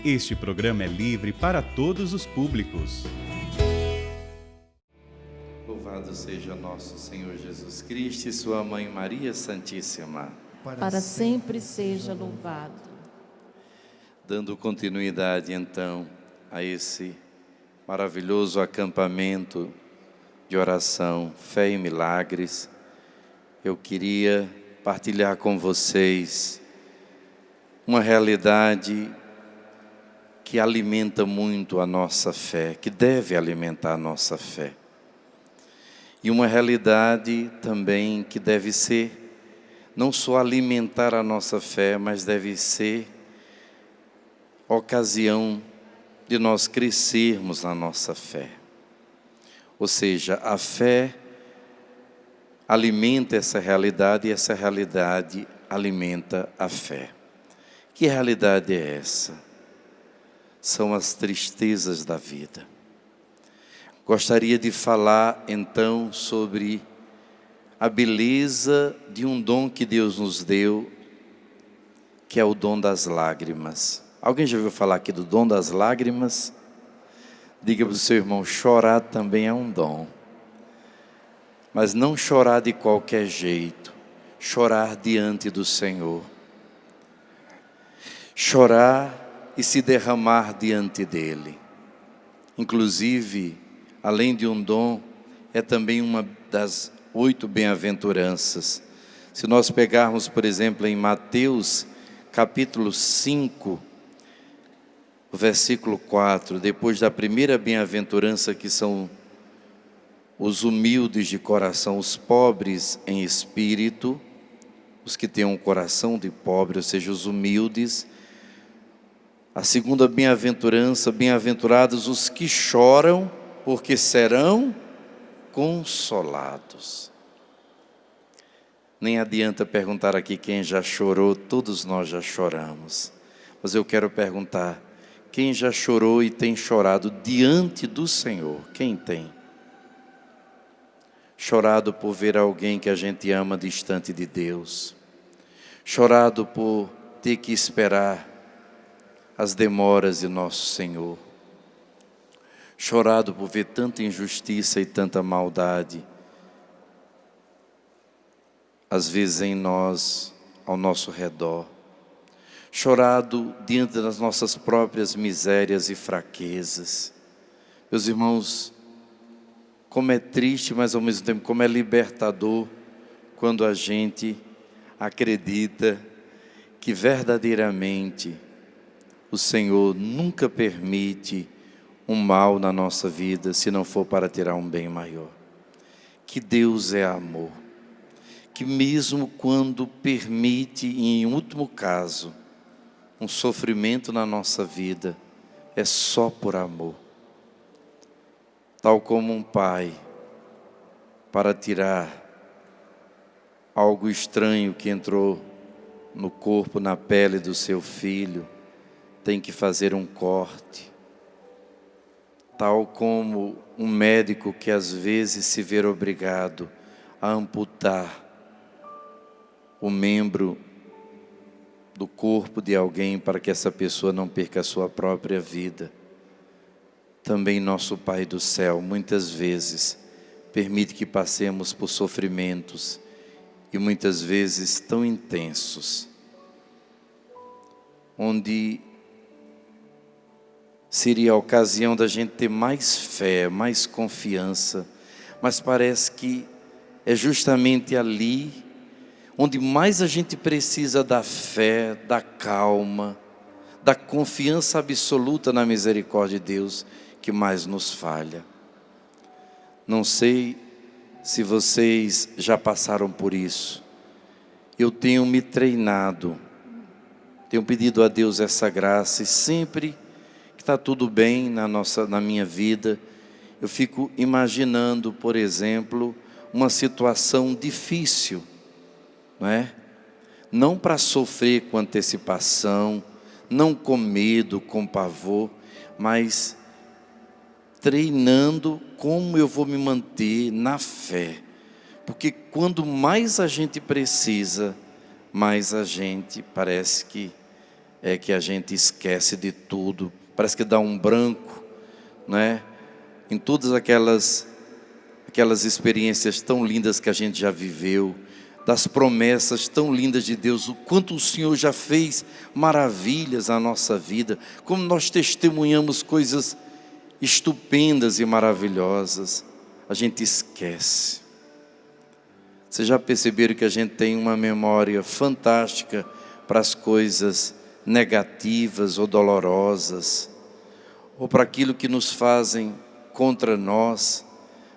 Este programa é livre para todos os públicos. Louvado seja nosso Senhor Jesus Cristo e sua Mãe Maria Santíssima. Para sempre seja louvado. Dando continuidade então a esse maravilhoso acampamento de oração, fé e milagres, eu queria partilhar com vocês uma realidade que alimenta muito a nossa fé, que deve alimentar a nossa fé. E uma realidade também que deve ser, não só alimentar a nossa fé, mas deve ser ocasião de nós crescermos na nossa fé. Ou seja, a fé alimenta essa realidade e essa realidade alimenta a fé. Que realidade é essa? São as tristezas da vida. Gostaria de falar então sobre a beleza de um dom que Deus nos deu, que é o dom das lágrimas. Alguém já ouviu falar aqui do dom das lágrimas? Diga para o seu irmão, chorar também é um dom. Mas não chorar de qualquer jeito, chorar diante do Senhor. Chorar e se derramar diante dEle. Inclusive, além de um dom, é também uma das 8 bem-aventuranças. Se nós pegarmos, por exemplo, em Mateus, capítulo 5, versículo 4, depois da primeira bem-aventurança, que são os humildes de coração, os pobres em espírito, os que têm um coração de pobre, ou seja, os humildes. A segunda bem-aventurança, bem-aventurados os que choram, porque serão consolados. Nem adianta perguntar aqui quem já chorou, todos nós já choramos. Mas eu quero perguntar, quem já chorou e tem chorado diante do Senhor? Quem tem? Chorado por ver alguém que a gente ama distante de Deus. Chorado por ter que esperar as demoras de nosso Senhor. Chorado por ver tanta injustiça e tanta maldade, às vezes em nós, ao nosso redor. Chorado diante das nossas próprias misérias e fraquezas. Meus irmãos, como é triste, mas ao mesmo tempo como é libertador quando a gente acredita que verdadeiramente o Senhor nunca permite um mal na nossa vida, se não for para tirar um bem maior. Que Deus é amor. Que mesmo quando permite, em último caso, um sofrimento na nossa vida, é só por amor. Tal como um pai, para tirar algo estranho que entrou no corpo, na pele do seu filho, tem que fazer um corte. Tal como um médico que às vezes se vê obrigado a amputar o membro do corpo de alguém para que essa pessoa não perca a sua própria vida. Também nosso Pai do céu muitas vezes permite que passemos por sofrimentos e muitas vezes tão intensos, onde seria a ocasião da gente ter mais fé, mais confiança, mas parece que é justamente ali onde mais a gente precisa da fé, da calma, da confiança absoluta na misericórdia de Deus, que mais nos falha. Não sei se vocês já passaram por isso. Eu tenho me treinado, tenho pedido a Deus essa graça, e sempre que está tudo bem na minha vida, eu fico imaginando, por exemplo, uma situação difícil, não é? Não para sofrer com antecipação, não com medo, com pavor, mas treinando como eu vou me manter na fé. Porque quando mais a gente precisa, mais a gente parece que é que a gente esquece de tudo. Parece que dá um branco, né? Em todas aquelas experiências tão lindas que a gente já viveu, das promessas tão lindas de Deus, o quanto o Senhor já fez maravilhas na nossa vida, como nós testemunhamos coisas estupendas e maravilhosas, a gente esquece. Vocês já perceberam que a gente tem uma memória fantástica para as coisas negativas ou dolorosas, ou para aquilo que nos fazem contra nós,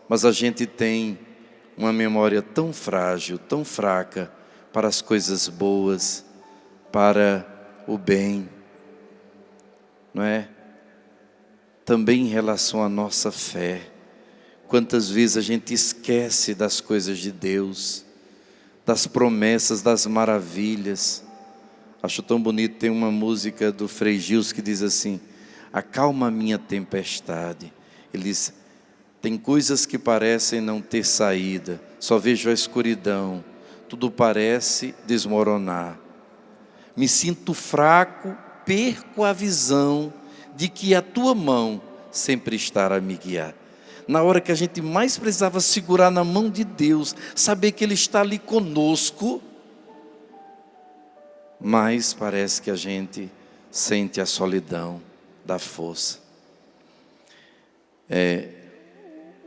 mas a gente tem uma memória tão frágil, tão fraca para as coisas boas, para o bem, não é? Também em relação à nossa fé, quantas vezes a gente esquece das coisas de Deus, das promessas, das maravilhas. Acho tão bonito, tem uma música do Frei Gils que diz assim: acalma a minha tempestade. Ele diz: tem coisas que parecem não ter saída, só vejo a escuridão, tudo parece desmoronar. Me sinto fraco, perco a visão de que a tua mão sempre estará a me guiar. Na hora que a gente mais precisava segurar na mão de Deus, saber que Ele está ali conosco, mas parece que a gente sente a solidão da força.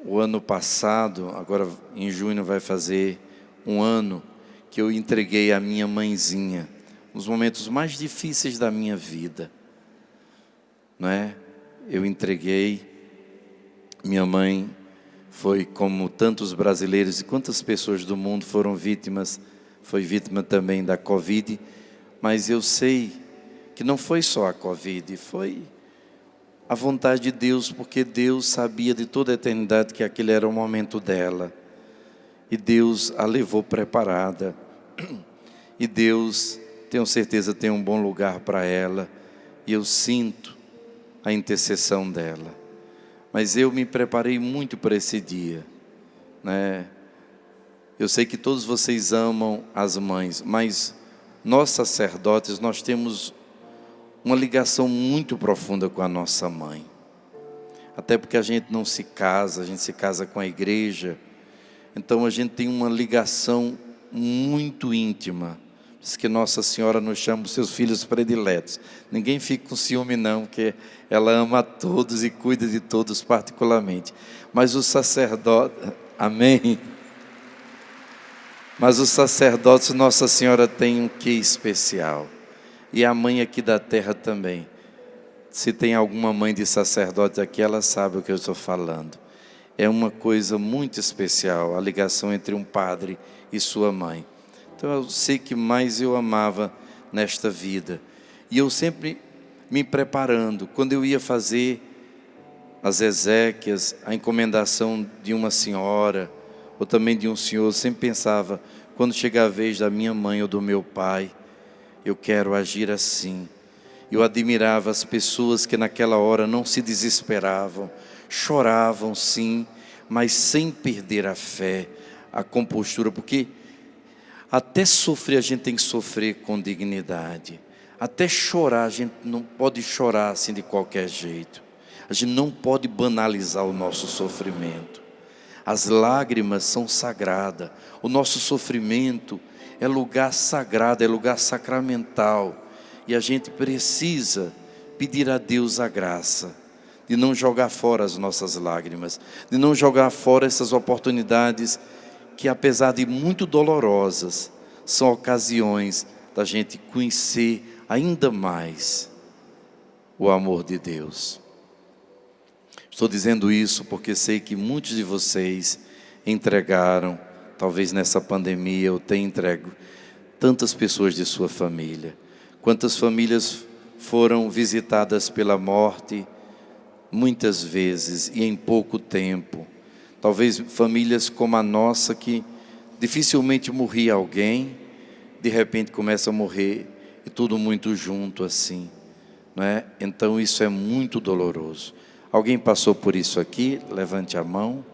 O ano passado, agora em junho vai fazer um ano, que eu entreguei a minha mãezinha, nos momentos mais difíceis da minha vida, não é? Eu entreguei. Minha mãe foi, como tantos brasileiros e quantas pessoas do mundo foram vítimas, foi vítima também da Covid, mas eu sei que não foi só a Covid, foi a vontade de Deus, porque Deus sabia de toda a eternidade que aquele era o momento dela, e Deus a levou preparada, e Deus, tenho certeza, tem um bom lugar para ela, e eu sinto a intercessão dela. Mas eu me preparei muito para esse dia, né? Eu sei que todos vocês amam as mães, mas nós sacerdotes, nós temos uma ligação muito profunda com a nossa mãe. Até porque a gente não se casa, a gente se casa com a igreja. Então a gente tem uma ligação muito íntima. Por isso que Nossa Senhora nos chama os seus filhos prediletos. Ninguém fica com ciúme não, porque ela ama a todos e cuida de todos particularmente. Mas o sacerdote, amém? Mas os sacerdotes, Nossa Senhora tem um quê especial. E a mãe aqui da terra também. Se tem alguma mãe de sacerdote aqui, ela sabe o que eu estou falando. É uma coisa muito especial, a ligação entre um padre e sua mãe. Então eu sei que mais eu amava nesta vida. E eu sempre me preparando, quando eu ia fazer as exéquias, a encomendação de uma senhora, ou também de um senhor, eu sempre pensava, quando chegar a vez da minha mãe ou do meu pai, eu quero agir assim. Eu admirava as pessoas que naquela hora não se desesperavam, choravam sim, mas sem perder a fé, a compostura, porque até sofrer a gente tem que sofrer com dignidade. Até chorar a gente não pode chorar assim de qualquer jeito. A gente não pode banalizar o nosso sofrimento. As lágrimas são sagradas. O nosso sofrimento é lugar sagrado, é lugar sacramental. E a gente precisa pedir a Deus a graça de não jogar fora as nossas lágrimas, de não jogar fora essas oportunidades que, apesar de muito dolorosas, são ocasiões da gente conhecer ainda mais o amor de Deus. Estou dizendo isso porque sei que muitos de vocês entregaram, talvez nessa pandemia, eu tenha entregue tantas pessoas de sua família. Quantas famílias foram visitadas pela morte, muitas vezes e em pouco tempo. Talvez famílias como a nossa, que dificilmente morria alguém, de repente começa a morrer, e tudo muito junto assim, não é? Então isso é muito doloroso. Alguém passou por isso aqui? Levante a mão,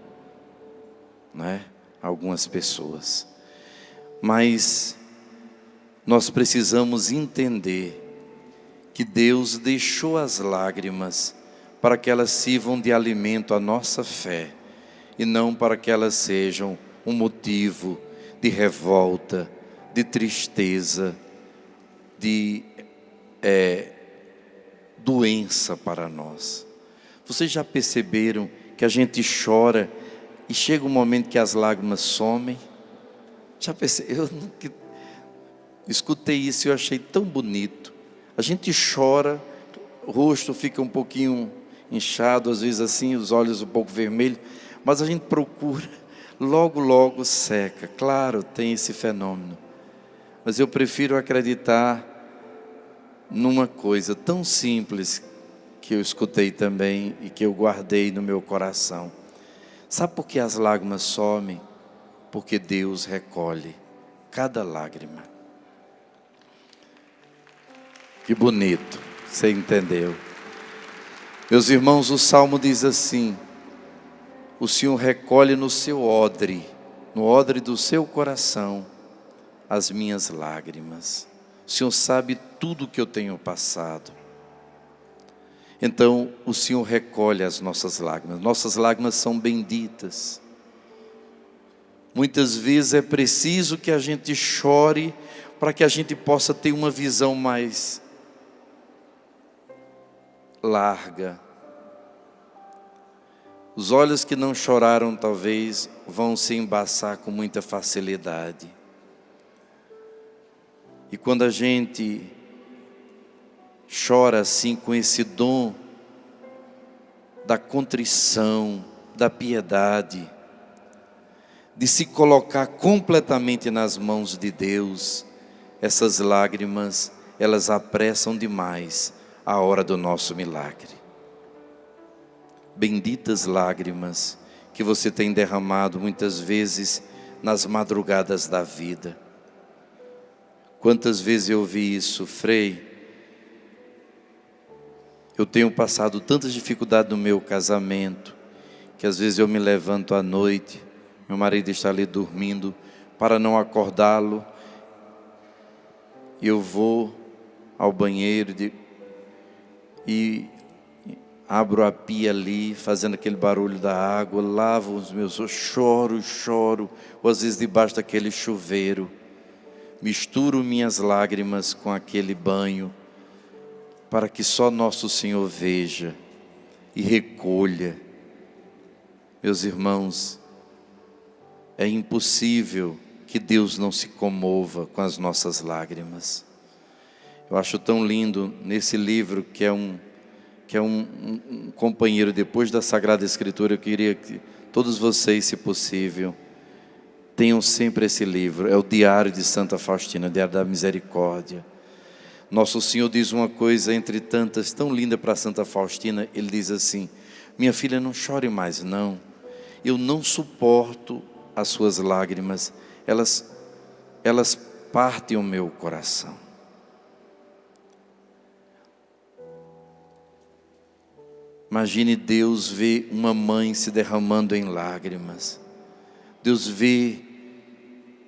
não é? Algumas pessoas. Mas nós precisamos entender que Deus deixou as lágrimas para que elas sirvam de alimento à nossa fé e não para que elas sejam um motivo de revolta, de tristeza, de doença para nós. Vocês já perceberam que a gente chora e chega um momento que as lágrimas somem? Já perceberam? Eu escutei isso e eu achei tão bonito. A gente chora, o rosto fica um pouquinho inchado, às vezes assim, os olhos um pouco vermelhos, mas a gente procura, logo seca. Claro, tem esse fenômeno, mas eu prefiro acreditar numa coisa tão simples que eu escutei também e que eu guardei no meu coração. Sabe por que as lágrimas somem? Porque Deus recolhe cada lágrima. Que bonito, você entendeu? Meus irmãos, o Salmo diz assim: o Senhor recolhe no seu odre, no odre do seu coração, as minhas lágrimas. O Senhor sabe tudo que eu tenho passado. Então, o Senhor recolhe as nossas lágrimas. Nossas lágrimas são benditas. Muitas vezes é preciso que a gente chore para que a gente possa ter uma visão mais larga. Os olhos que não choraram talvez vão se embaçar com muita facilidade. E quando a gente chora assim com esse dom da contrição, da piedade, de se colocar completamente nas mãos de Deus, essas lágrimas, elas apressam demais a hora do nosso milagre. Benditas lágrimas que você tem derramado muitas vezes nas madrugadas da vida. Quantas vezes eu ouvi isso, Frei? Eu tenho passado tantas dificuldades no meu casamento, que às vezes eu me levanto à noite, meu marido está ali dormindo, para não acordá-lo, e eu vou ao banheiro e abro a pia ali, fazendo aquele barulho da água, lavo os meus olhos, choro, ou às vezes debaixo daquele chuveiro, misturo minhas lágrimas com aquele banho, para que só nosso Senhor veja e recolha. Meus irmãos, é impossível que Deus não se comova com as nossas lágrimas. Eu acho tão lindo nesse livro que é um companheiro depois da Sagrada Escritura. Eu queria que todos vocês, se possível, tenham sempre esse livro. É o Diário de Santa Faustina, o Diário da Misericórdia. Nosso Senhor diz uma coisa entre tantas tão linda para Santa Faustina. Ele diz assim: minha filha, não chore mais não. Eu não suporto as suas lágrimas. Elas partem o meu coração. Imagine Deus ver uma mãe se derramando em lágrimas. Deus vê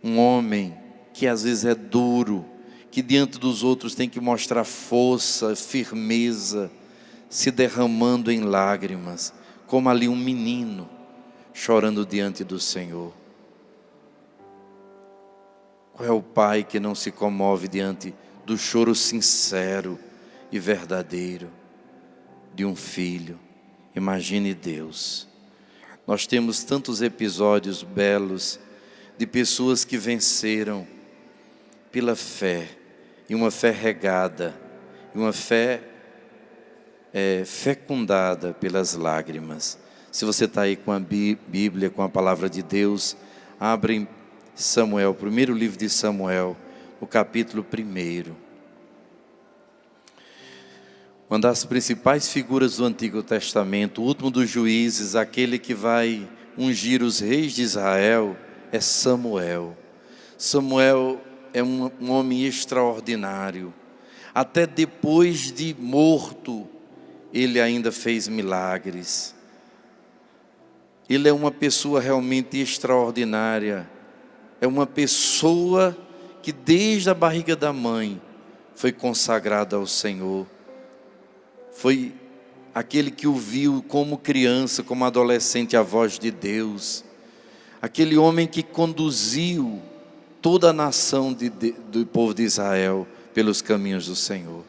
um homem que às vezes é duro, que diante dos outros tem que mostrar força, firmeza, se derramando em lágrimas, como ali um menino chorando diante do Senhor. Qual é o pai que não se comove diante do choro sincero e verdadeiro de um filho? Imagine Deus. Nós temos tantos episódios belos de pessoas que venceram pela fé, e uma fé regada, e uma fé fecundada pelas lágrimas. Se você está aí com a Bíblia, com a palavra de Deus, abre em Samuel, primeiro livro de Samuel, o capítulo 1. Uma das principais figuras do Antigo Testamento, o último dos juízes, aquele que vai ungir os reis de Israel, é Samuel. Samuel é um homem extraordinário. Até depois de morto, ele ainda fez milagres. Ele é uma pessoa realmente extraordinária. É uma pessoa que desde a barriga da mãe foi consagrada ao Senhor. Foi aquele que ouviu como criança, como adolescente, a voz de Deus. Aquele homem que conduziu toda a nação do povo de Israel pelos caminhos do Senhor.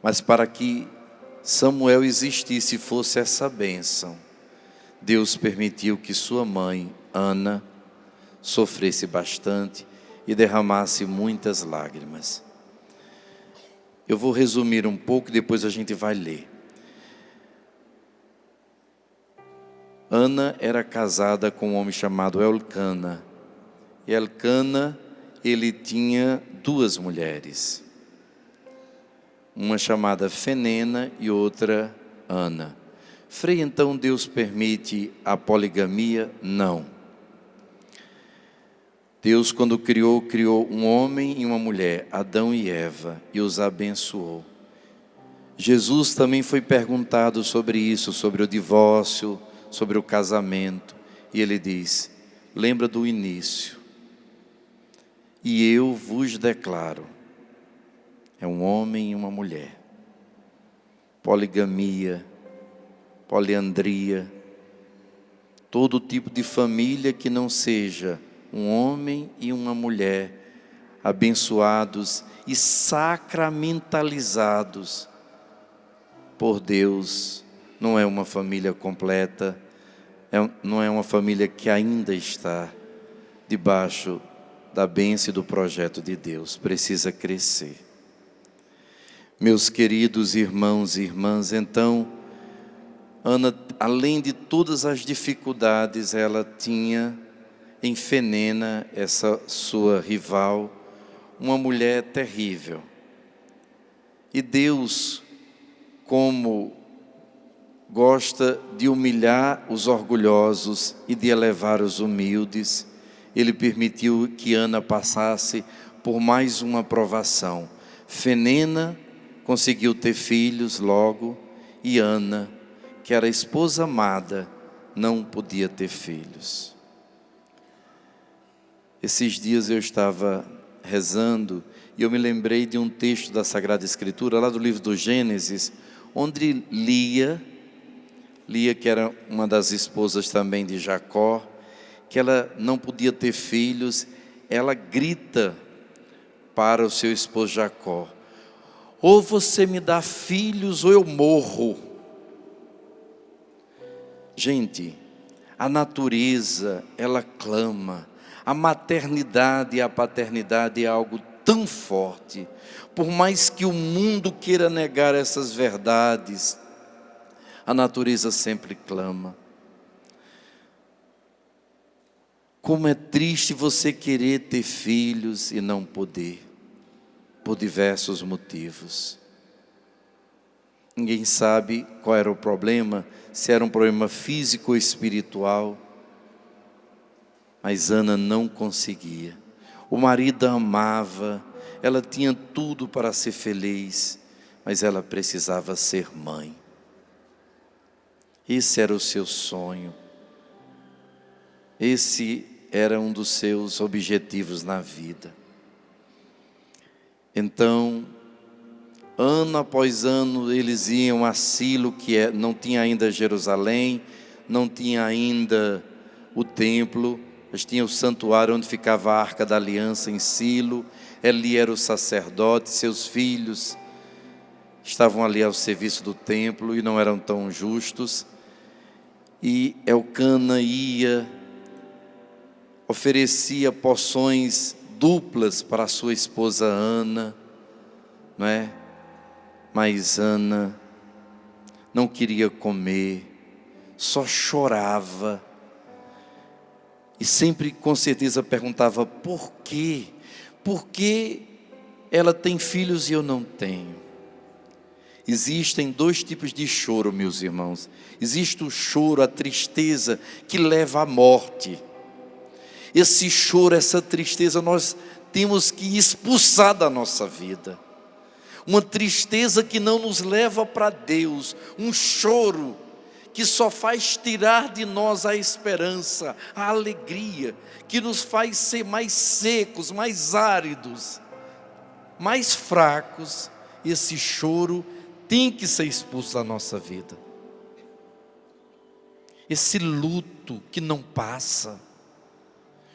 Mas para que Samuel existisse e fosse essa bênção, Deus permitiu que sua mãe, Ana, sofresse bastante e derramasse muitas lágrimas. Eu vou resumir um pouco e depois a gente vai ler. Ana era casada com um homem chamado Elcana. E Elcana, ele tinha 2 mulheres. Uma chamada Fenena e outra Ana. Frei, então Deus permite a poligamia? Não. Deus, quando criou um homem e uma mulher, Adão e Eva, e os abençoou. Jesus também foi perguntado sobre isso, sobre o divórcio, sobre o casamento, e ele diz: lembra do início, e eu vos declaro, é um homem e uma mulher, poligamia, poliandria, todo tipo de família que não seja um homem e uma mulher, abençoados e sacramentalizados por Deus, não é uma família completa, não é uma família que ainda está debaixo da bênção e do projeto de Deus, precisa crescer. Meus queridos irmãos e irmãs, então, Ana, além de todas as dificuldades, ela tinha em Fenena, essa sua rival, uma mulher terrível. E Deus, como gosta de humilhar os orgulhosos e de elevar os humildes, Ele permitiu que Ana passasse por mais uma provação. Fenena conseguiu ter filhos logo, e Ana, que era a esposa amada, não podia ter filhos. Esses dias eu estava rezando e eu me lembrei de um texto da Sagrada Escritura, lá do livro do Gênesis, onde Lia, que era uma das esposas também de Jacó, que ela não podia ter filhos, ela grita para o seu esposo Jacó: ou você me dá filhos ou eu morro. Gente, a natureza, ela clama. A maternidade e a paternidade é algo tão forte. Por mais que o mundo queira negar essas verdades, a natureza sempre clama. Como é triste você querer ter filhos e não poder, por diversos motivos. Ninguém sabe qual era o problema, se era um problema físico ou espiritual. Mas Ana não conseguia. O marido a amava, ela tinha tudo para ser feliz, mas ela precisava ser mãe. Esse era o seu sonho. Esse era um dos seus objetivos na vida. Então, ano após ano, eles iam a Silo, que não tinha ainda Jerusalém, não tinha ainda o templo, mas tinha o santuário onde ficava a Arca da Aliança em Silo. Eli era o sacerdote, seus filhos estavam ali ao serviço do templo e não eram tão justos. E Elcana ia, oferecia porções duplas para a sua esposa Ana, não é? Mas Ana não queria comer, só chorava. E sempre com certeza perguntava: por quê? Por que ela tem filhos e eu não tenho? Existem 2 tipos de choro, meus irmãos. Existe o choro, a tristeza que leva à morte. Esse choro, essa tristeza nós temos que expulsar da nossa vida. Uma tristeza que não nos leva para Deus. Um choro que só faz tirar de nós a esperança, a alegria, que nos faz ser mais secos, mais áridos, mais fracos. Esse choro tem que ser expulso da nossa vida. Esse luto que não passa,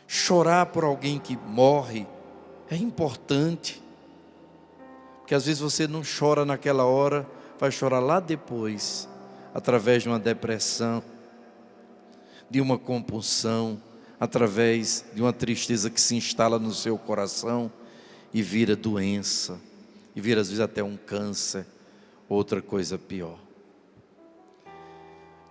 chorar por alguém que morre é importante, porque às vezes você não chora naquela hora, vai chorar lá depois, através de uma depressão, de uma compulsão, através de uma tristeza que se instala no seu coração e vira doença, e vira às vezes até um câncer, outra coisa pior.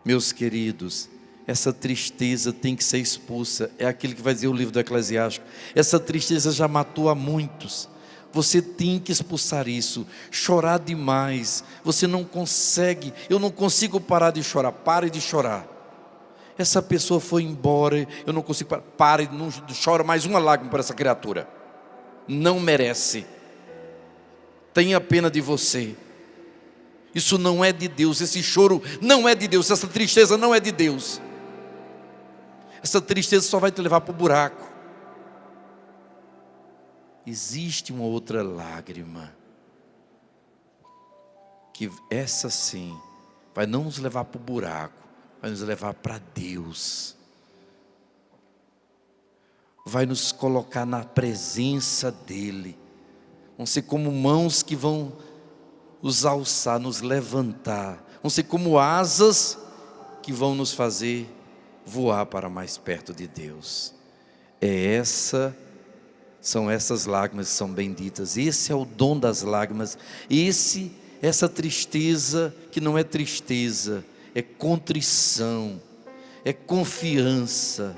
Meus queridos, essa tristeza tem que ser expulsa. É aquilo que vai dizer o livro do Eclesiástico. Essa tristeza já matou a muitos. Você tem que expulsar isso. Chorar demais, você não consegue. Eu não consigo parar de chorar. Pare de chorar. Essa pessoa foi embora, eu não consigo parar. Pare, não chora mais uma lágrima por essa criatura. Não merece. Tenha pena de você. Isso não é de Deus. Esse choro não é de Deus. Essa tristeza não é de Deus. Essa tristeza só vai te levar para o buraco. Existe uma outra lágrima, que essa sim vai não nos levar para o buraco, vai nos levar para Deus. Vai nos colocar na presença dEle. Vão ser como mãos que vão nos alçar, nos levantar. Vão ser como asas que vão nos fazer voar para mais perto de Deus. São essas lágrimas que são benditas. Esse é o dom das lágrimas. Essa tristeza que não é tristeza, é contrição, é confiança,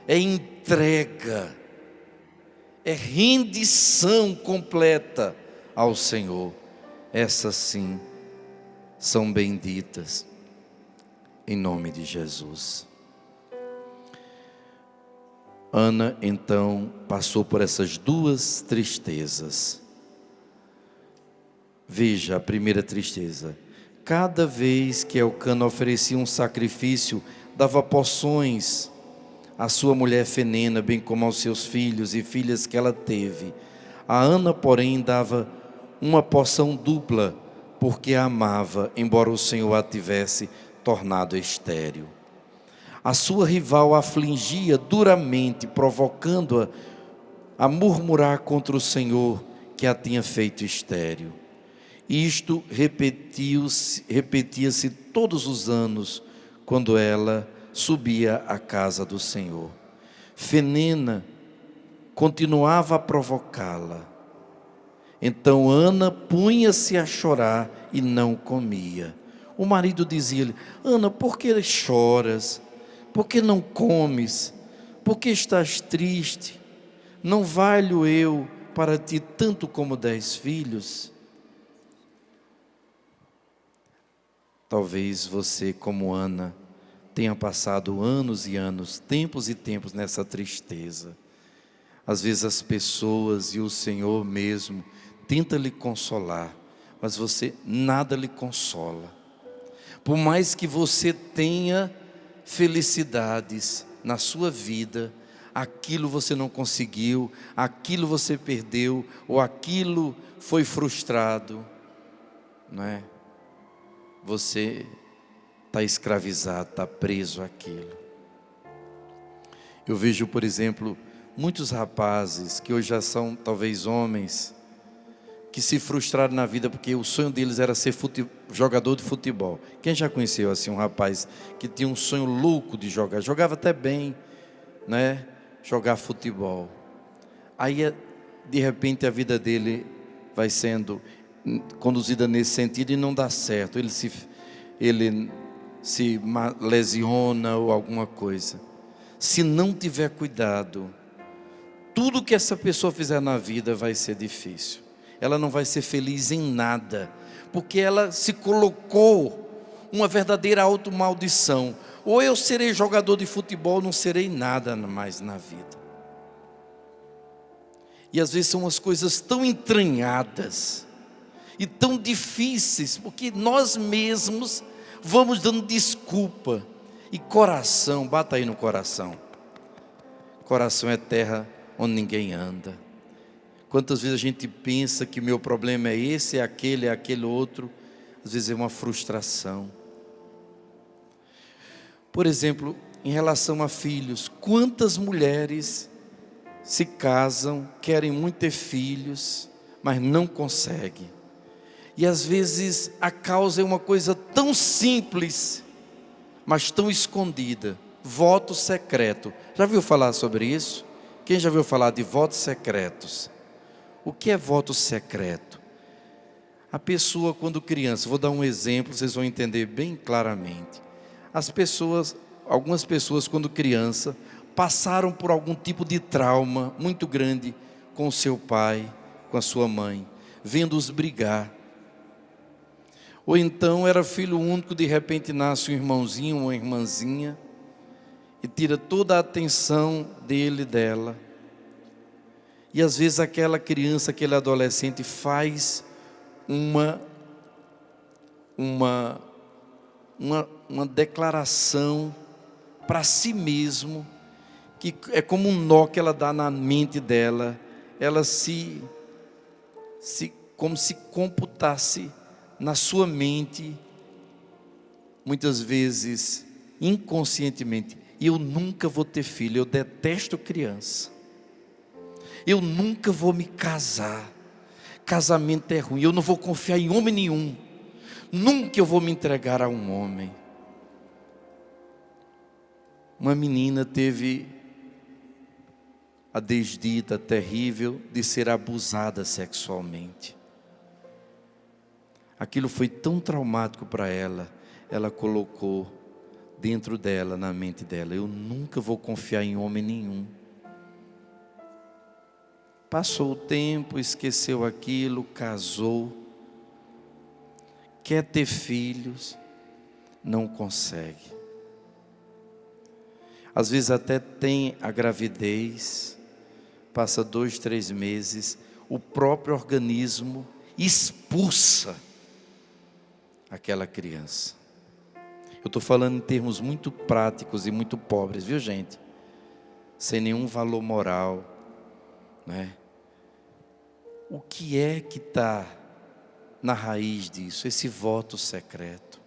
é entrega, é rendição completa ao Senhor. Essas sim são benditas, em nome de Jesus. Ana então passou por essas duas tristezas. Veja a primeira tristeza. Cada vez que Elcana oferecia um sacrifício, dava porções à sua mulher Fenena, bem como aos seus filhos e filhas que ela teve. A Ana, porém, dava uma porção dupla, porque a amava, embora o Senhor a tivesse tornado estéril. A sua rival a afligia duramente, provocando-a a murmurar contra o Senhor, que a tinha feito estéril. Isto repetia-se todos os anos, quando ela subia à casa do Senhor. Fenena continuava a provocá-la. Então Ana punha-se a chorar e não comia. O marido dizia-lhe: Ana, por que choras? Por que não comes? Por que estás triste? Não valho eu para ti tanto como 10 filhos? Talvez você, como Ana, tenha passado anos e anos, tempos e tempos nessa tristeza. Às vezes as pessoas e o Senhor mesmo tenta lhe consolar, mas você nada lhe consola. Por mais que você tenha felicidades na sua vida, aquilo você não conseguiu, aquilo você perdeu, ou aquilo foi frustrado, não é? Você está escravizado, está preso àquilo. Eu vejo, por exemplo, muitos rapazes que hoje já são talvez homens, que se frustraram na vida porque o sonho deles era ser jogador de futebol. Quem já conheceu assim um rapaz que tinha um sonho louco de jogar? Jogava até bem, né? Jogar futebol. Aí, de repente, a vida dele vai sendo conduzida nesse sentido e não dá certo. Ele se lesiona ou alguma coisa. Se não tiver cuidado, tudo que essa pessoa fizer na vida vai ser difícil. Ela não vai ser feliz em nada, porque ela se colocou uma verdadeira automaldição. Ou eu serei jogador de futebol, não serei nada mais na vida. E às vezes são as coisas tão entranhadas e tão difíceis, porque nós mesmos vamos dando desculpa. E coração, bata aí no coração. Coração é terra onde ninguém anda. Quantas vezes a gente pensa que meu problema é esse, é aquele outro. às vezes é uma frustração. Por exemplo, em relação a filhos, quantas mulheres se casam, querem muito ter filhos, mas não conseguem. E às vezes a causa é uma coisa tão simples, mas tão escondida: voto secreto. Já ouviu falar sobre isso? Quem já ouviu falar de votos secretos? O que é voto secreto? A pessoa, quando criança, vou dar um exemplo, vocês vão entender bem claramente. Algumas pessoas, quando criança, passaram por algum tipo de trauma muito grande com o seu pai, com a sua mãe, vendo-os brigar. Ou então era filho único, de repente nasce um irmãozinho, uma irmãzinha, e tira toda a atenção dele, dela. E às vezes aquela criança, aquele adolescente faz uma declaração para si mesmo, que é como um nó que ela dá na mente dela. Ela como se computasse na sua mente, muitas vezes inconscientemente: eu nunca vou ter filho, eu detesto criança, eu nunca vou me casar, casamento é ruim, eu não vou confiar em homem nenhum, nunca eu vou me entregar a um homem. Uma menina teve a desdita terrível de ser abusada sexualmente. Aquilo foi tão traumático para ela, ela colocou dentro dela, na mente dela: eu nunca vou confiar em homem nenhum. Passou o tempo, esqueceu aquilo, casou, quer ter filhos, não consegue. Às vezes até tem a gravidez, passa 2, 3 meses, o próprio organismo expulsa aquela criança. Eu estou falando em termos muito práticos e muito pobres, viu, gente? Sem nenhum valor moral, né? O que é que está na raiz disso? Esse voto secreto.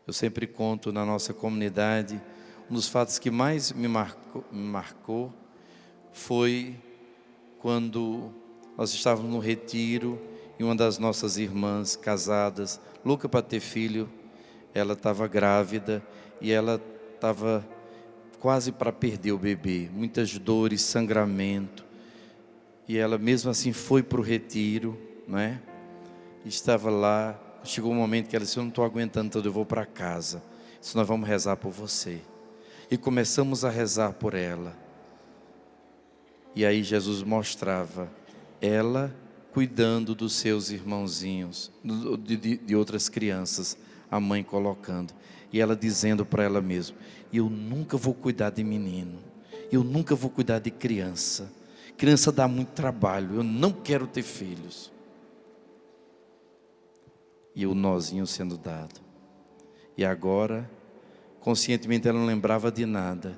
Eu sempre conto na nossa comunidade, um dos fatos que mais me marcou foi quando nós estávamos no retiro e uma das nossas irmãs casadas, louca para ter filho, ela estava grávida e ela estava quase para perder o bebê, muitas dores, sangramento, e ela mesmo assim foi para o retiro, não é? Estava lá, chegou um momento que ela disse: eu não estou aguentando, então eu vou para casa, disse: nós vamos rezar por você. E começamos a rezar por ela. E aí Jesus mostrava ela cuidando dos seus irmãozinhos, de outras crianças, a mãe colocando. E ela dizendo para ela mesma: eu nunca vou cuidar de menino, eu nunca vou cuidar de criança. Criança dá muito trabalho, eu não quero ter filhos. E o nozinho sendo dado. E agora, conscientemente ela não lembrava de nada,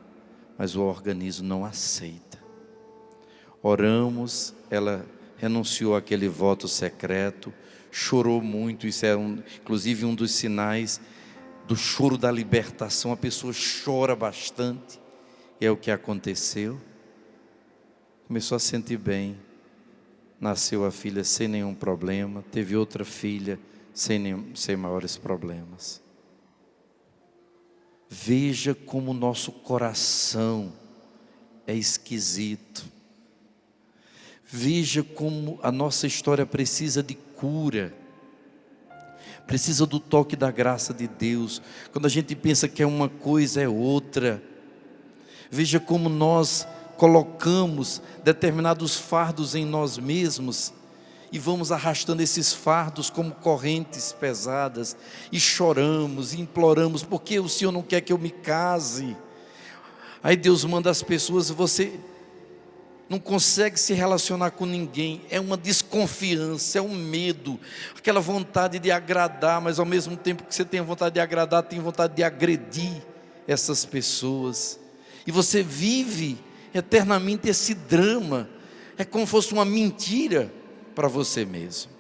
mas o organismo não aceita. Oramos, ela renunciou àquele voto secreto, chorou muito. Isso é inclusive um dos sinais do choro da libertação. A pessoa chora bastante. É o que aconteceu. Começou a sentir bem. Nasceu a filha sem nenhum problema. Teve outra filha sem maiores problemas. Veja como o nosso coração é esquisito. Veja como a nossa história precisa de cura. Precisa do toque da graça de Deus. Quando a gente pensa que é uma coisa, é outra. Veja como nós colocamos determinados fardos em nós mesmos e vamos arrastando esses fardos como correntes pesadas, e choramos, e imploramos: por que o Senhor não quer que eu me case? Aí Deus manda as pessoas, você não consegue se relacionar com ninguém, é uma desconfiança, é um medo, aquela vontade de agradar, mas ao mesmo tempo que você tem vontade de agradar, tem vontade de agredir essas pessoas, e você vive eternamente esse drama. É como se fosse uma mentira para você mesmo.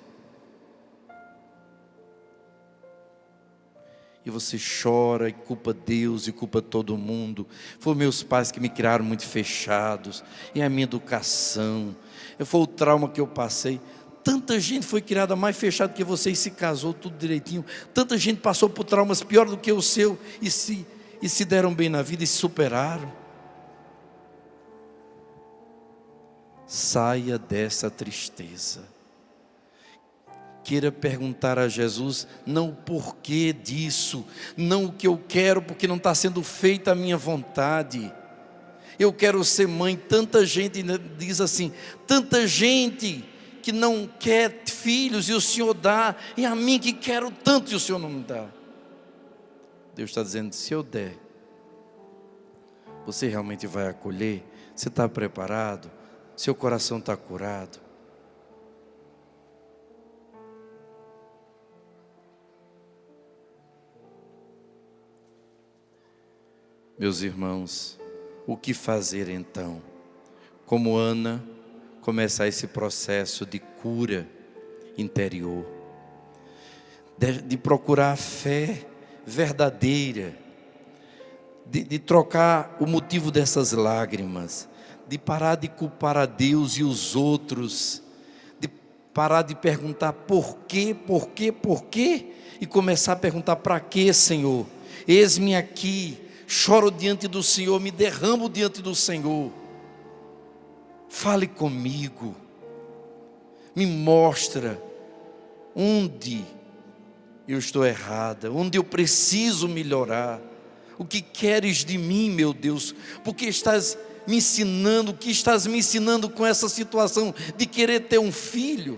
E você chora e culpa Deus e culpa todo mundo. Foram meus pais que me criaram muito fechados. E a minha educação. Foi o trauma que eu passei. Tanta gente foi criada mais fechada que você e se casou tudo direitinho. Tanta gente passou por traumas pior do que o seu e se deram bem na vida e se superaram. Saia dessa tristeza. Queira perguntar a Jesus, não o porquê disso, não o que eu quero, porque não está sendo feita a minha vontade. Eu quero ser mãe. Tanta gente diz assim, tanta gente que não quer filhos e o Senhor dá, e a mim que quero tanto e o Senhor não me dá. Deus está dizendo, se eu der, você realmente vai acolher? Você está preparado? Seu coração está curado? Meus irmãos, o que fazer então? Como Ana, começar esse processo de cura interior, de procurar a fé verdadeira, de trocar o motivo dessas lágrimas, de parar de culpar a Deus e os outros, de parar de perguntar por quê, e começar a perguntar para quê, Senhor? Eis-me aqui, choro diante do Senhor, me derramo diante do Senhor. Fale comigo, me mostra onde eu estou errada, onde eu preciso melhorar. O que queres de mim, meu Deus? Porque estás me ensinando, o que estás me ensinando com essa situação de querer ter um filho?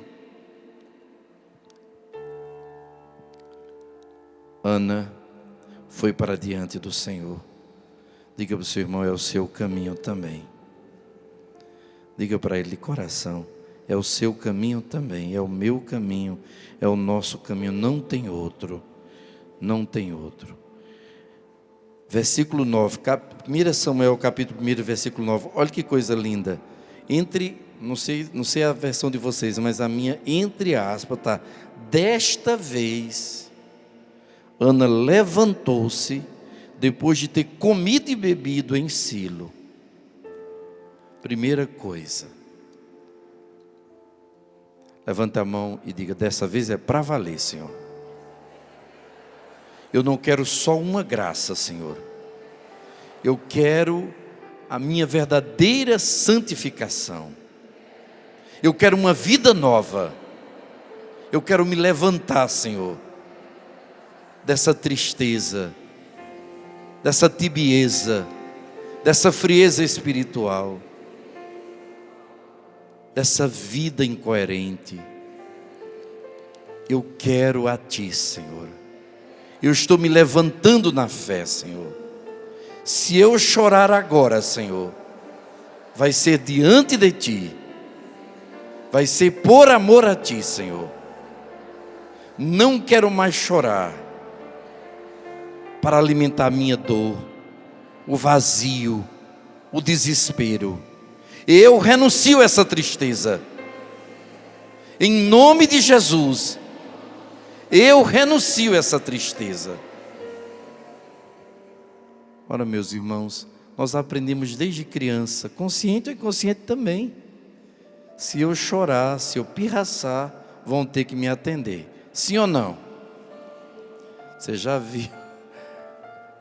Ana foi para diante do Senhor. Diga para o seu irmão, é o seu caminho também. Diga para ele de coração, é o seu caminho também, é o meu caminho, é o nosso caminho, não tem outro, não tem outro. Versículo 9, 1 Samuel capítulo 1, versículo 9, olha que coisa linda. Não sei a versão de vocês, mas a minha, entre aspas, está, desta vez, Ana levantou-se, depois de ter comido e bebido em Silo. Primeira coisa, levanta a mão e diga, dessa vez é para valer, Senhor. Eu não quero só uma graça, Senhor. Eu quero a minha verdadeira santificação. Eu quero uma vida nova. Eu quero me levantar, Senhor, dessa tristeza, dessa tibieza, dessa frieza espiritual, dessa vida incoerente. Eu quero a Ti, Senhor. Eu estou me levantando na fé, Senhor. Se eu chorar agora, Senhor, vai ser diante de Ti, vai ser por amor a Ti, Senhor. Não quero mais chorar para alimentar a minha dor, o vazio, o desespero. Eu renuncio a essa tristeza. Em nome de Jesus, eu renuncio a essa tristeza. Ora, meus irmãos, nós aprendemos desde criança, consciente ou inconsciente também. Se eu chorar, se eu pirraçar, vão ter que me atender. Sim ou não? Você já viu?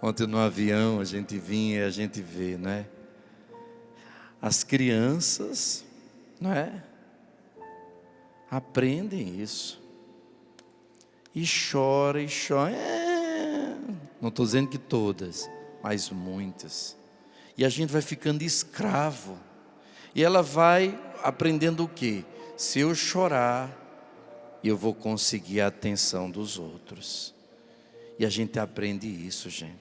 Ontem no avião a gente vinha e a gente vê, né? As crianças, não é? Aprendem isso. E chora, e chora. Não estou dizendo que todas, mas muitas. E a gente vai ficando escravo. E ela vai aprendendo o quê? Se eu chorar, eu vou conseguir a atenção dos outros. E a gente aprende isso, gente.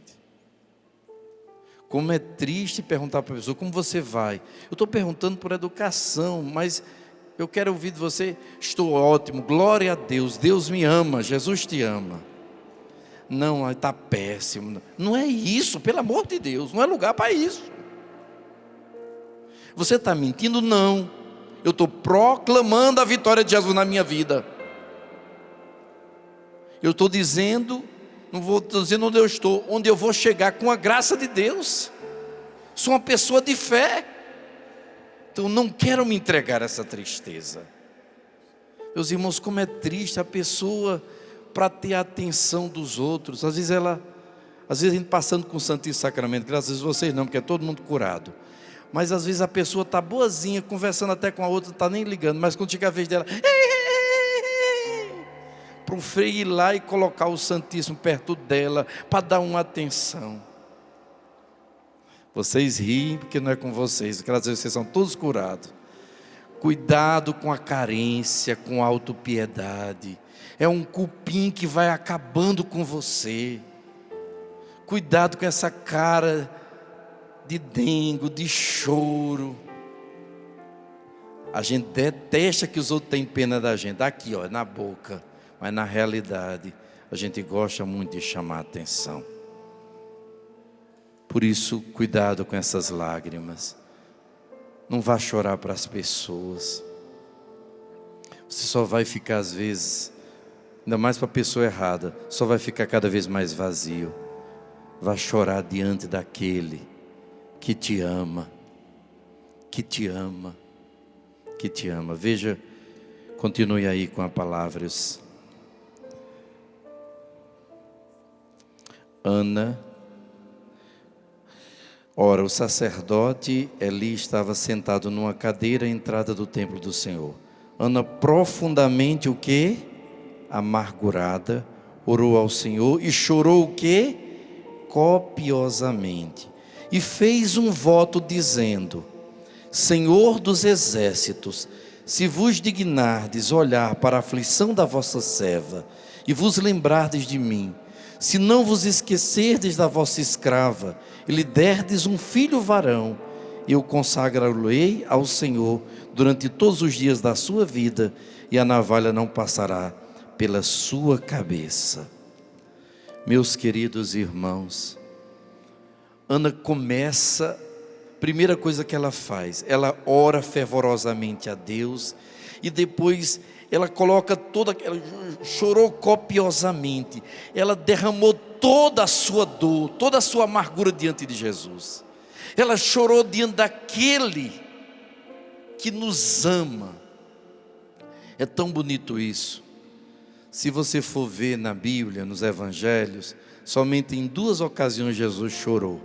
Como é triste perguntar para a pessoa, como você vai? Eu estou perguntando por educação, mas eu quero ouvir de você, estou ótimo, glória a Deus, Deus me ama, Jesus te ama. Não, está péssimo. Não é isso, pelo amor de Deus, não é lugar para isso. Você está mentindo? Não. Eu estou proclamando a vitória de Jesus na minha vida. Eu estou dizendo Não vou dizer onde eu estou, onde eu vou chegar com a graça de Deus. Sou uma pessoa de fé. Então não quero me entregar a essa tristeza. Meus irmãos, como é triste a pessoa para ter a atenção dos outros. Às vezes a gente passando com o Santíssimo Sacramento, graças a Deus vocês não, porque é todo mundo curado. Mas às vezes a pessoa está boazinha, conversando até com a outra, não está nem ligando. Mas quando chega a vez dela, para o freio ir lá e colocar o Santíssimo perto dela, para dar uma atenção. Vocês riem porque não é com vocês, graças a Deus vocês são todos curados. Cuidado com a carência, com a autopiedade. É um cupim que vai acabando com você. Cuidado com essa cara de dengo, de choro. A gente detesta que os outros tenham pena da gente. Aqui, ó, na boca. Mas na realidade, a gente gosta muito de chamar a atenção. Por isso, cuidado com essas lágrimas. Não vá chorar para as pessoas. Você só vai ficar às vezes, ainda mais para a pessoa errada, só vai ficar cada vez mais vazio. Vá chorar diante daquele que te ama, que te ama, que te ama. Veja, continue aí com a palavra. Ana. Ora, o sacerdote Eli estava sentado numa cadeira à entrada do templo do Senhor. Ana, profundamente o quê? Amargurada, orou ao Senhor e chorou o quê? Copiosamente. E fez um voto dizendo: Senhor dos exércitos, se vos dignardes olhar para a aflição da vossa serva e vos lembrardes de mim, se não vos esquecerdes da vossa escrava e lhe derdes um filho varão, eu consagrá-lo-ei ao Senhor durante todos os dias da sua vida, e a navalha não passará pela sua cabeça. Meus queridos irmãos, Ana começa, primeira coisa que ela faz, ela ora fervorosamente a Deus, e depois ela coloca ela chorou copiosamente, ela derramou toda a sua dor, toda a sua amargura diante de Jesus. Ela chorou diante daquele que nos ama. É tão bonito isso. Se você for ver na Bíblia, nos Evangelhos, somente em 2 ocasiões Jesus chorou.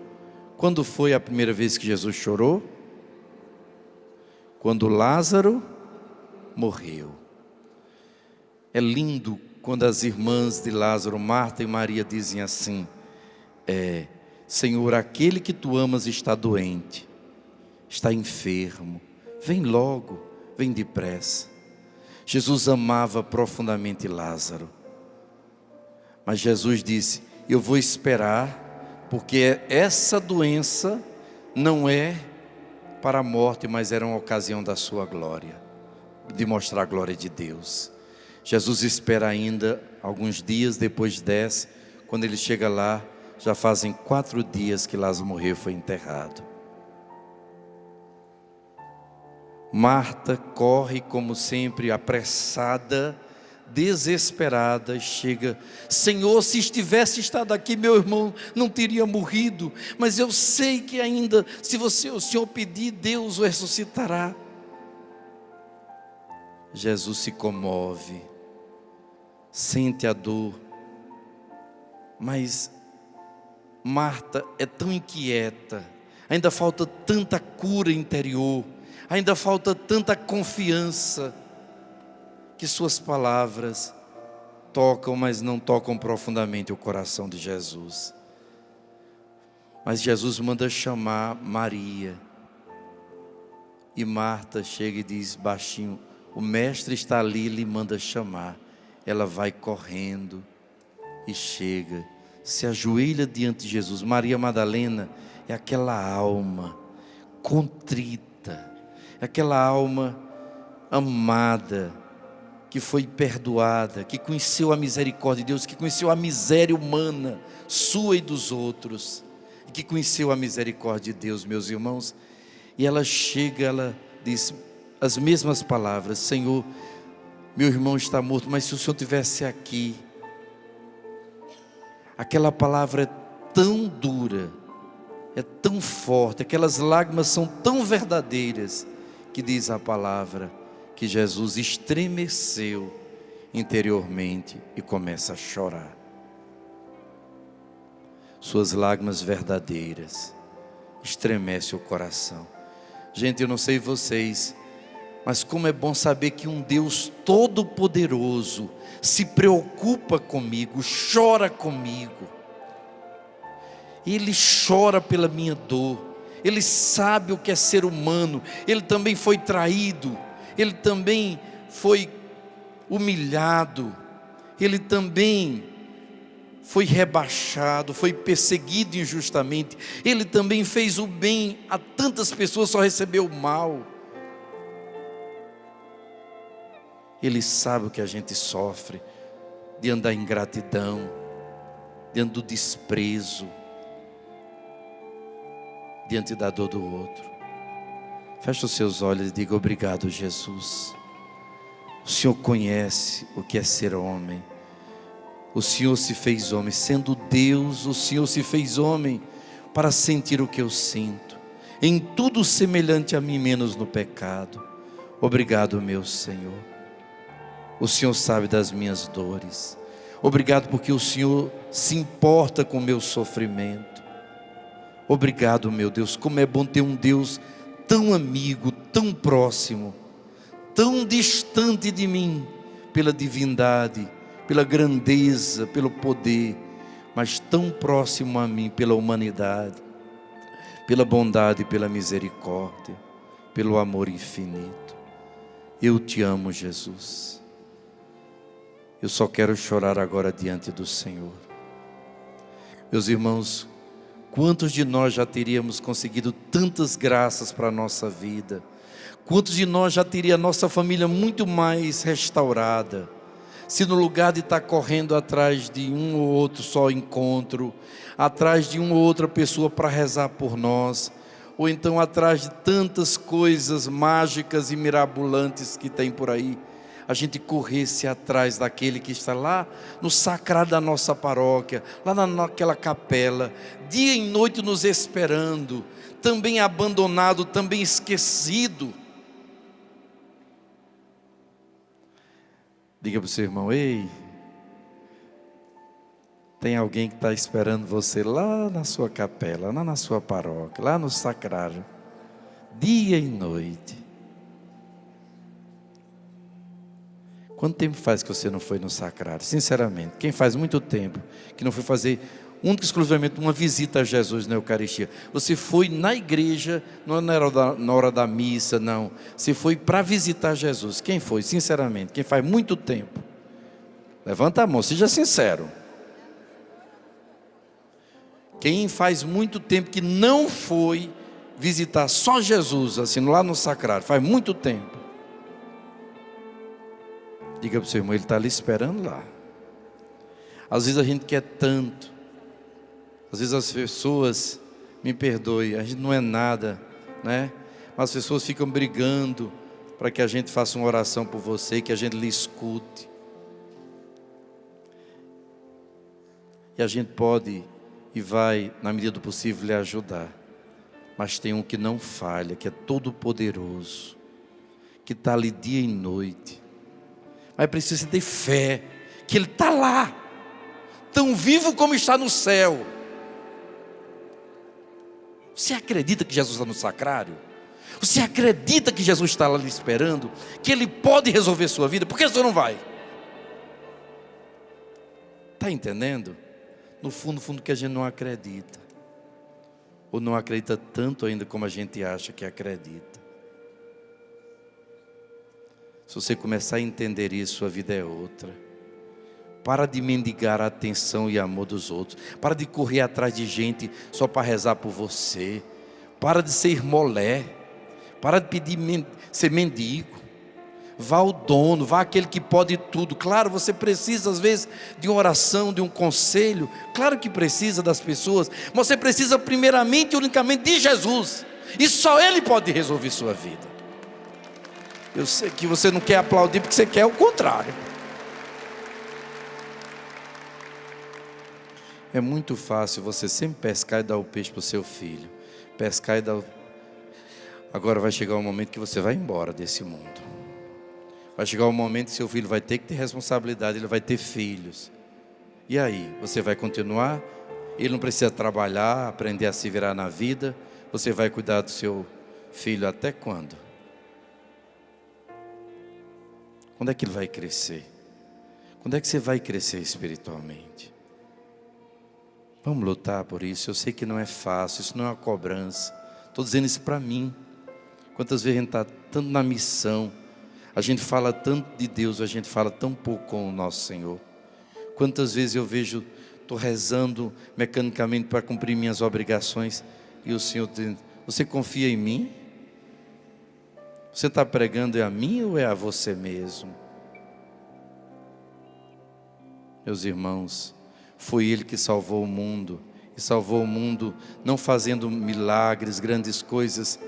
Quando foi a primeira vez que Jesus chorou? Quando Lázaro morreu. É lindo quando as irmãs de Lázaro, Marta e Maria, dizem assim: Senhor, aquele que tu amas está doente, está enfermo, vem logo, vem depressa. Jesus amava profundamente Lázaro, mas Jesus disse: eu vou esperar, porque essa doença não é para a morte, mas era uma ocasião da sua glória, de mostrar a glória de Deus. Jesus espera ainda alguns dias, depois desce. Quando ele chega lá, já fazem 4 dias que Lázaro morreu e foi enterrado. Marta corre como sempre, apressada, desesperada, chega: Senhor, se estivesse estado aqui, meu irmão não teria morrido, mas eu sei que ainda, se o Senhor pedir, Deus o ressuscitará. Jesus se comove, sente a dor, mas Marta é tão inquieta, ainda falta tanta cura interior, ainda falta tanta confiança, que suas palavras tocam, mas não tocam profundamente o coração de Jesus. Mas Jesus manda chamar Maria, e Marta chega e diz baixinho: o mestre está ali, lhe manda chamar. Ela vai correndo e chega, se ajoelha diante de Jesus. Maria Madalena é aquela alma contrita, é aquela alma amada, que foi perdoada, que conheceu a misericórdia de Deus, que conheceu a miséria humana, sua e dos outros, e que conheceu a misericórdia de Deus, meus irmãos. E ela chega, ela diz as mesmas palavras: Senhor, meu irmão está morto, mas se o Senhor estivesse aqui, Aquela palavra é tão dura, é tão forte, aquelas lágrimas são tão verdadeiras, que diz a palavra que Jesus estremeceu interiormente e começa a chorar. Suas lágrimas verdadeiras estremecem o coração. Gente, eu não sei vocês, mas como é bom saber que um Deus todo-poderoso se preocupa comigo, chora comigo. Ele chora pela minha dor. Ele sabe o que é ser humano. Ele também foi traído. Ele também foi humilhado. Ele também foi rebaixado, foi perseguido injustamente. Ele também fez o bem a tantas pessoas, só recebeu o mal. Ele sabe o que a gente sofre diante da ingratidão, diante do desprezo, diante da dor do outro. Feche os seus olhos e diga: obrigado, Jesus. O Senhor conhece o que é ser homem. O Senhor se fez homem, sendo Deus, o Senhor se fez homem para sentir o que eu sinto, em tudo semelhante a mim, menos no pecado. Obrigado, meu Senhor. O Senhor sabe das minhas dores. Obrigado porque o Senhor se importa com o meu sofrimento. Obrigado, meu Deus, como é bom ter um Deus tão amigo, tão próximo, tão distante de mim, pela divindade, pela grandeza, pelo poder, mas tão próximo a mim pela humanidade, pela bondade e pela misericórdia, pelo amor infinito. Eu te amo, Jesus. Eu só quero chorar agora diante do Senhor. Meus irmãos, quantos de nós já teríamos conseguido tantas graças para a nossa vida? Quantos de nós já teria a nossa família muito mais restaurada, se no lugar de estar correndo atrás de um ou outro só encontro, atrás de uma ou outra pessoa para rezar por nós, ou então atrás de tantas coisas mágicas e mirabolantes que tem por aí, a gente corresse atrás daquele que está lá no sacrário da nossa paróquia, lá naquela capela, dia e noite nos esperando, também abandonado, também esquecido. Diga para o seu irmão: ei, tem alguém que está esperando você lá na sua capela, lá na sua paróquia, lá no sacrário, dia e noite. Quanto tempo faz que você não foi no sacrário? Sinceramente, quem faz muito tempo que não foi fazer única e exclusivamente uma visita a Jesus na Eucaristia? Você foi na igreja, não era na hora da missa, não. Você foi para visitar Jesus. Quem foi? Sinceramente, quem faz muito tempo? Levanta a mão, seja sincero. Quem faz muito tempo que não foi visitar só Jesus, assim, lá no sacrário? Faz muito tempo. Diga para o seu irmão: ele está ali esperando lá. Às vezes a gente quer tanto. Às vezes as pessoas, me perdoem, a gente não é nada, né? Mas as pessoas ficam brigando para que a gente faça uma oração por você, que a gente lhe escute. E a gente pode e vai, na medida do possível, lhe ajudar. Mas tem um que não falha, que é todo poderoso, que está ali dia e noite. Mas precisa ter fé, que Ele está lá, tão vivo como está no céu. Você acredita que Jesus está no sacrário? Você acredita que Jesus está lá lhe esperando? Que Ele pode resolver sua vida? Por que você não vai? Está entendendo? No fundo que a gente não acredita. Ou não acredita tanto ainda como a gente acha que acredita. Se você começar a entender isso, a vida é outra. Para de mendigar a atenção e amor dos outros. Para de correr atrás de gente só para rezar por você. Para de ser molé. Para de pedir ser mendigo. Vá ao dono, vá àquele que pode tudo. Claro, você precisa às vezes de uma oração, de um conselho. Claro que precisa das pessoas. Mas você precisa primeiramente e unicamente de Jesus. E só Ele pode resolver sua vida. Eu sei que você não quer aplaudir porque você quer o contrário. É muito fácil você sempre pescar e dar o peixe para o seu filho. Pescar e dar o... Agora vai chegar um momento que você vai embora desse mundo. Vai chegar um momento que seu filho vai ter que ter responsabilidade, ele vai ter filhos. E aí, você vai continuar? Ele não precisa trabalhar, aprender a se virar na vida. Você vai cuidar do seu filho até quando? Quando é que ele vai crescer? Quando é que você vai crescer espiritualmente? Vamos lutar por isso. Eu sei que não é fácil, isso não é uma cobrança. Estou dizendo isso para mim. Quantas vezes a gente está tanto na missão, a gente fala tanto de Deus, a gente fala tão pouco com o nosso Senhor. Quantas vezes eu vejo, estou rezando mecanicamente para cumprir minhas obrigações, e o Senhor diz: você confia em mim? Você está pregando a mim ou é a você mesmo? Meus irmãos, foi Ele que salvou o mundo, e salvou o mundo não fazendo milagres, grandes coisas,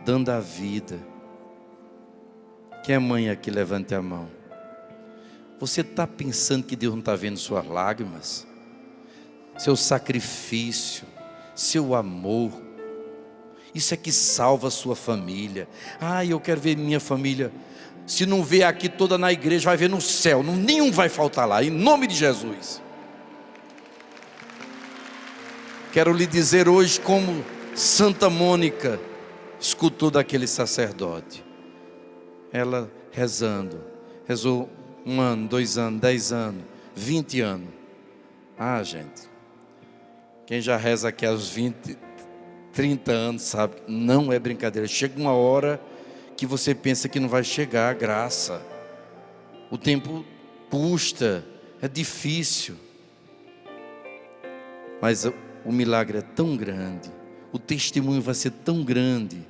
dando a vida. Quem é mãe aqui, levante a mão. Você está pensando que Deus não está vendo suas lágrimas? Seu sacrifício, seu amor. Isso é que salva a sua família. Eu quero ver minha família. Se não ver aqui toda na igreja, vai ver no céu. Nenhum vai faltar lá, em nome de Jesus. Quero lhe dizer hoje como Santa Mônica escutou daquele sacerdote. Ela rezando, rezou 1 ano, 2 anos, 10 anos, 20 anos. Gente, quem já reza aqui aos 20, 30 anos sabe, não é brincadeira. Chega uma hora que você pensa que não vai chegar a graça. O tempo custa, é difícil. Mas o milagre é tão grande, o testemunho vai ser tão grande,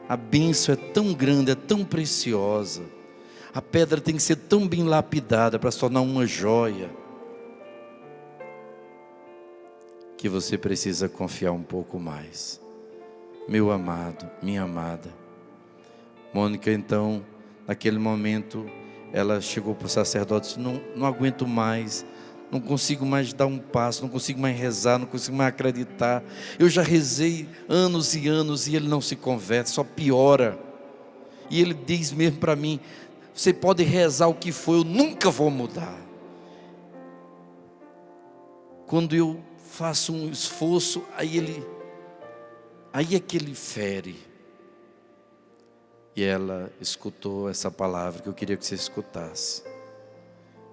a bênção é tão grande, é tão preciosa. A pedra tem que ser tão bem lapidada para se tornar uma joia, que você precisa confiar um pouco mais. Meu amado, minha amada. Mônica, então, naquele momento, ela chegou para o sacerdote e disse: não aguento mais, não consigo mais dar um passo, não consigo mais rezar, não consigo mais acreditar. Eu já rezei anos e anos e ele não se converte, só piora. E ele diz mesmo para mim: você pode rezar o que for, eu nunca vou mudar. Quando eu faço um esforço, aí é que ele fere. E ela escutou essa palavra que eu queria que você escutasse.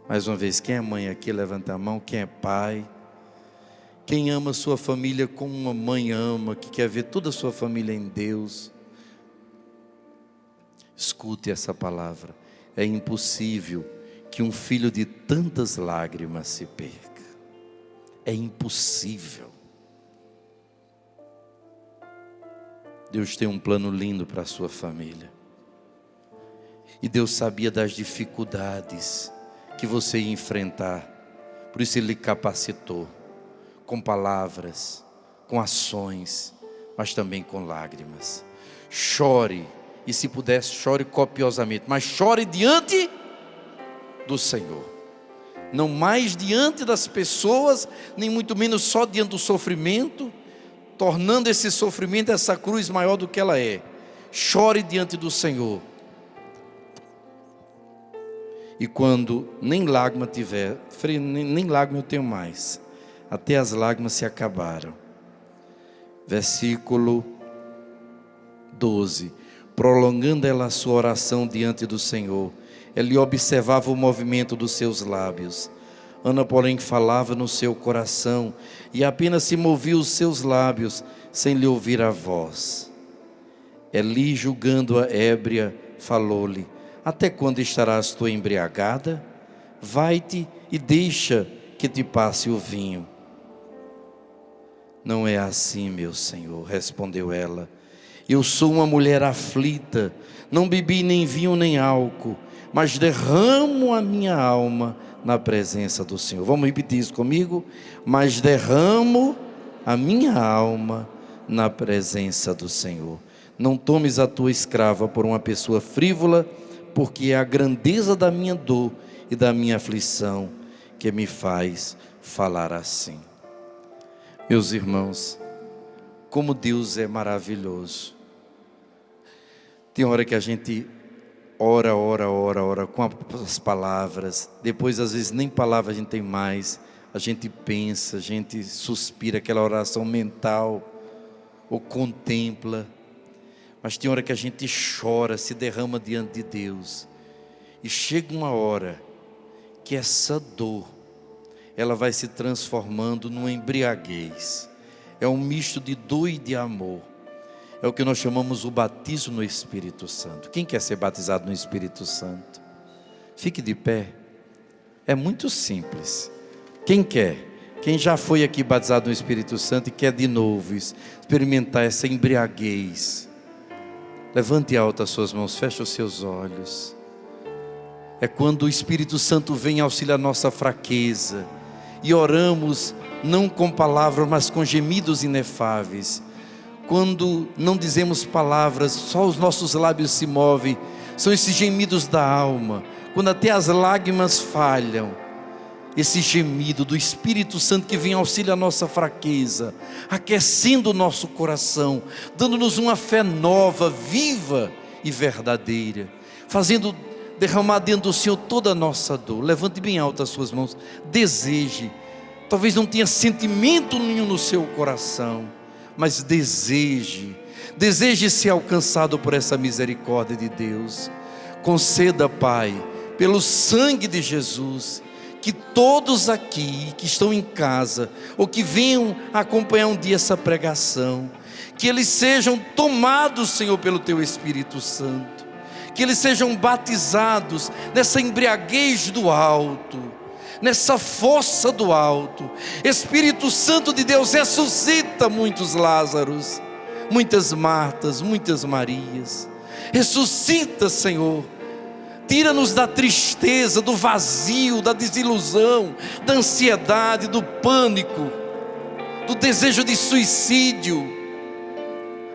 Mais uma vez, quem é mãe aqui, levanta a mão. Quem é pai? Quem ama a sua família como uma mãe ama, que quer ver toda a sua família em Deus? Escute essa palavra. É impossível que um filho de tantas lágrimas se perca. É impossível. Deus tem um plano lindo para a sua família. E Deus sabia das dificuldades que você ia enfrentar. Por isso Ele lhe capacitou com palavras, com ações, mas também com lágrimas. Chore, e se puder, chore copiosamente, mas chore diante do Senhor. Não mais diante das pessoas, nem muito menos só diante do sofrimento, tornando esse sofrimento, essa cruz maior do que ela é. Chore diante do Senhor. E quando nem lágrima tiver, nem lágrima eu tenho mais, até as lágrimas se acabaram. Versículo 12. Prolongando ela a sua oração diante do Senhor, ele observava o movimento dos seus lábios. Ana, porém, falava no seu coração, e apenas se movia os seus lábios, sem lhe ouvir a voz. Eli, julgando-a ébria, falou-lhe: até quando estarás tu embriagada? Vai-te e deixa que te passe o vinho. Não é assim, meu Senhor, respondeu ela. Eu sou uma mulher aflita, não bebi nem vinho nem álcool, mas derramo a minha alma na presença do Senhor. Vamos repetir isso comigo? Mas derramo a minha alma na presença do Senhor. Não tomes a tua escrava por uma pessoa frívola, porque é a grandeza da minha dor e da minha aflição que me faz falar assim. Meus irmãos, como Deus é maravilhoso. Tem hora que a gente ora com as palavras, depois às vezes nem palavra a gente tem mais, a gente pensa, a gente suspira, aquela oração mental, ou contempla, mas tem hora que a gente chora, se derrama diante de Deus, e chega uma hora que essa dor, ela vai se transformando numa embriaguez, é um misto de dor e de amor, é o que nós chamamos o batismo no Espírito Santo. Quem quer ser batizado no Espírito Santo? Fique de pé, é muito simples. Quem quer? Quem já foi aqui batizado no Espírito Santo e quer de novo experimentar essa embriaguez, levante alto as suas mãos, feche os seus olhos. É quando o Espírito Santo vem auxiliar a nossa fraqueza, e oramos não com palavras, mas com gemidos inefáveis. Quando não dizemos palavras, só os nossos lábios se movem, são esses gemidos da alma, quando até as lágrimas falham, esse gemido do Espírito Santo que vem auxiliar a nossa fraqueza, aquecendo o nosso coração, dando-nos uma fé nova, viva e verdadeira, fazendo derramar dentro do Senhor toda a nossa dor. Levante bem alto as suas mãos, deseje, talvez não tenha sentimento nenhum no seu coração, mas deseje ser alcançado por essa misericórdia de Deus. Conceda, Pai, pelo sangue de Jesus, que todos aqui que estão em casa, ou que venham acompanhar um dia essa pregação, que eles sejam tomados, Senhor, pelo Teu Espírito Santo, que eles sejam batizados nessa embriaguez do alto, nessa força do alto. Espírito Santo de Deus, ressuscita muitos Lázaros, muitas Martas, muitas Marias. Ressuscita, Senhor. Tira-nos da tristeza, do vazio, da desilusão, da ansiedade, do pânico, do desejo de suicídio,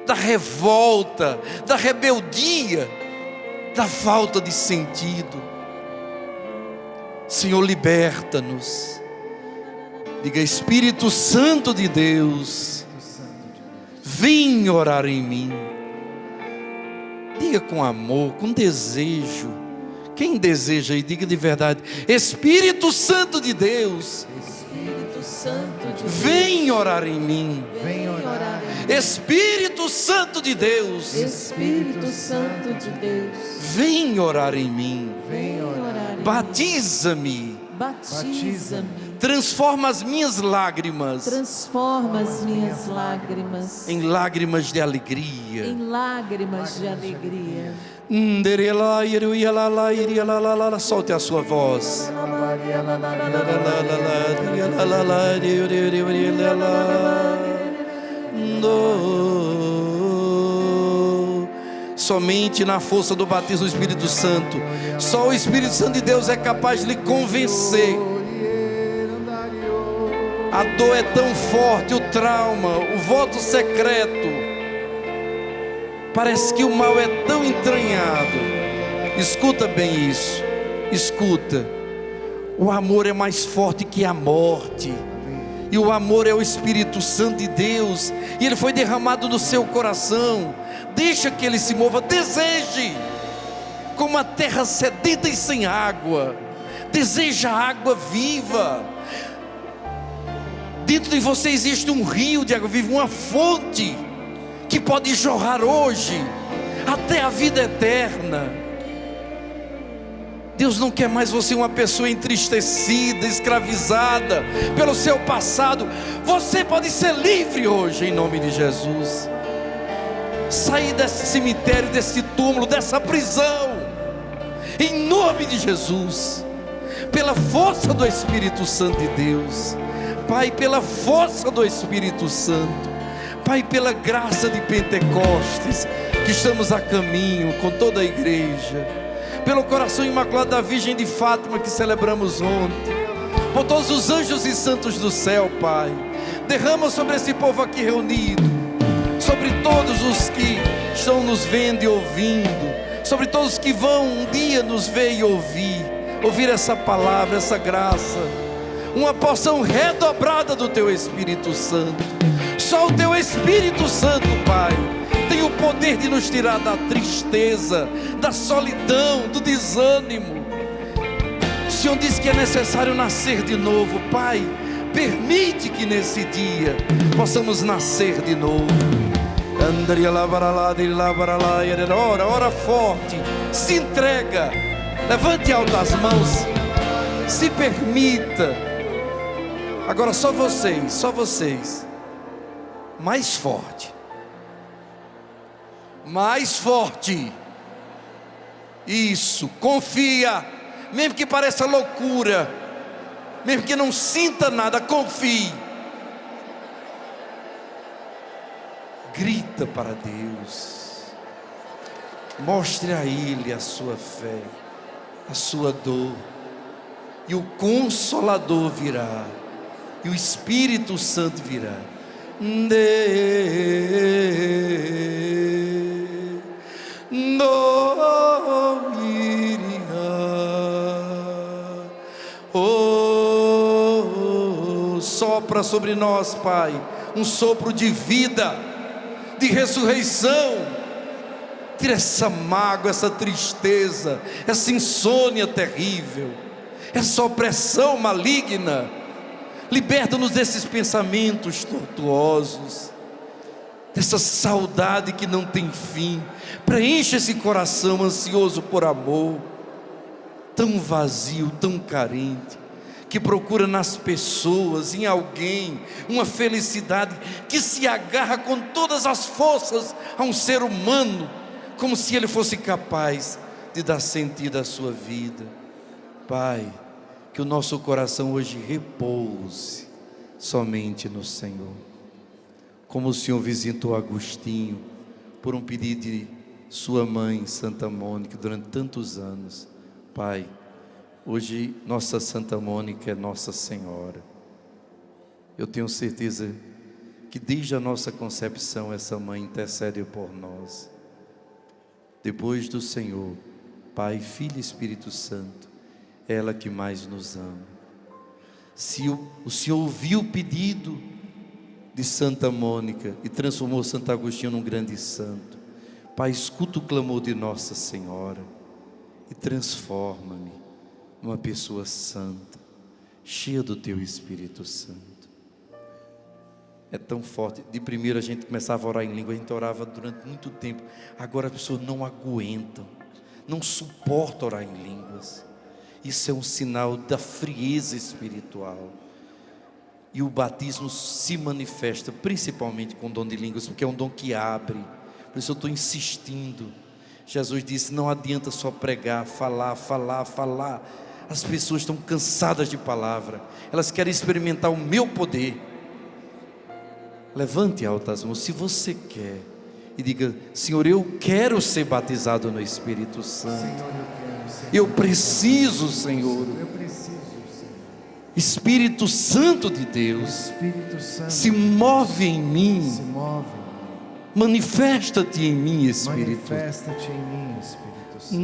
da revolta, da rebeldia, da falta de sentido. Senhor, liberta-nos. Diga: Espírito Santo de Deus, vem orar em mim. Diga com amor, com desejo. Quem deseja aí, diga de verdade: Espírito Santo de Deus, Espírito Santo de Deus, vem orar em mim. vem orar em mim. Espírito Santo de Deus, Espírito Santo de Deus, vem orar em mim. vem orar em mim. Batiza-me, Batiza-me, transforma as minhas lágrimas transforma as minhas lágrimas em lágrimas de alegria. em lágrimas de alegria. Solte a sua voz. Somente na força do batismo do Espírito Santo, só o Espírito Santo de Deus é capaz de lhe convencer. A dor é tão forte, o trauma, o voto secreto, parece que o mal é tão entranhado. Escuta bem isso, escuta. O amor é mais forte que a morte, e o amor é o Espírito Santo de Deus, e ele foi derramado no seu coração. Deixa que ele se mova, deseje, como a terra sedenta e sem água, deseja água viva. Dentro de você existe um rio de água viva, uma fonte que pode jorrar hoje até a vida eterna. Deus não quer mais você uma pessoa entristecida, escravizada pelo seu passado. Você pode ser livre hoje, em nome de Jesus. Sair desse cemitério, desse túmulo, dessa prisão, em nome de Jesus, pela força do Espírito Santo de Deus. Pai, pela força do Espírito Santo, Pai, pela graça de Pentecostes, que estamos a caminho com toda a igreja, pelo coração imaculado da Virgem de Fátima que celebramos ontem, por todos os anjos e santos do céu, Pai, derrama sobre esse povo aqui reunido, sobre todos os que estão nos vendo e ouvindo, sobre todos que vão um dia nos ver e ouvir essa palavra, essa graça. uma porção redobrada do Teu Espírito Santo. Só o Teu Espírito Santo, Pai, tem o poder de nos tirar da tristeza, da solidão, do desânimo. O Senhor diz que é necessário nascer de novo. Pai, permite que nesse dia possamos nascer de novo. Ora forte, se entrega, levante alto as mãos, se permita. Agora só vocês, mais forte, mais forte. Isso, confia, mesmo que pareça loucura, mesmo que não sinta nada, confie. Grita para Deus, mostre a Ele a sua fé, a sua dor, e o Consolador virá, e o Espírito Santo virá. Sopra sobre nós, Pai, um sopro de vida, de ressurreição. Tira essa mágoa, essa tristeza, essa insônia terrível, essa opressão maligna. Liberta-nos desses pensamentos tortuosos, dessa saudade que não tem fim. Preenche esse coração ansioso por amor, tão vazio, tão carente, que procura nas pessoas, em alguém, uma felicidade, que se agarra com todas as forças a um ser humano, como se ele fosse capaz de dar sentido à sua vida. Pai, que o nosso coração hoje repouse somente no Senhor. Como o Senhor visitou Agostinho por um pedido de sua mãe, Santa Mônica, durante tantos anos. Pai, hoje nossa Santa Mônica é Nossa Senhora. Eu tenho certeza que desde a nossa concepção essa mãe intercede por nós. Depois do Senhor, Pai, Filho e Espírito Santo, é ela que mais nos ama. Se o Senhor ouviu o pedido de Santa Mônica e transformou Santo Agostinho num grande santo, Pai, escuta o clamor de Nossa Senhora e transforma-me numa pessoa santa, cheia do Teu Espírito Santo. É tão forte. De primeiro a gente começava a orar em língua, a gente orava durante muito tempo. Agora as pessoas não aguentam, não suportam orar em línguas. Isso é um sinal da frieza espiritual. E o batismo se manifesta principalmente com o dom de línguas, porque é um dom que abre. Por isso eu estou insistindo. Jesus disse: não adianta só pregar, falar. As pessoas estão cansadas de palavra, elas querem experimentar o meu poder. Levante alto as mãos se você quer e diga: Senhor, eu quero ser batizado no Espírito Santo. Eu preciso, Senhor. Espírito Santo de Deus, se move em mim. Manifesta-te em mim, Espírito. Manifesta-te em mim, Espírito Santo.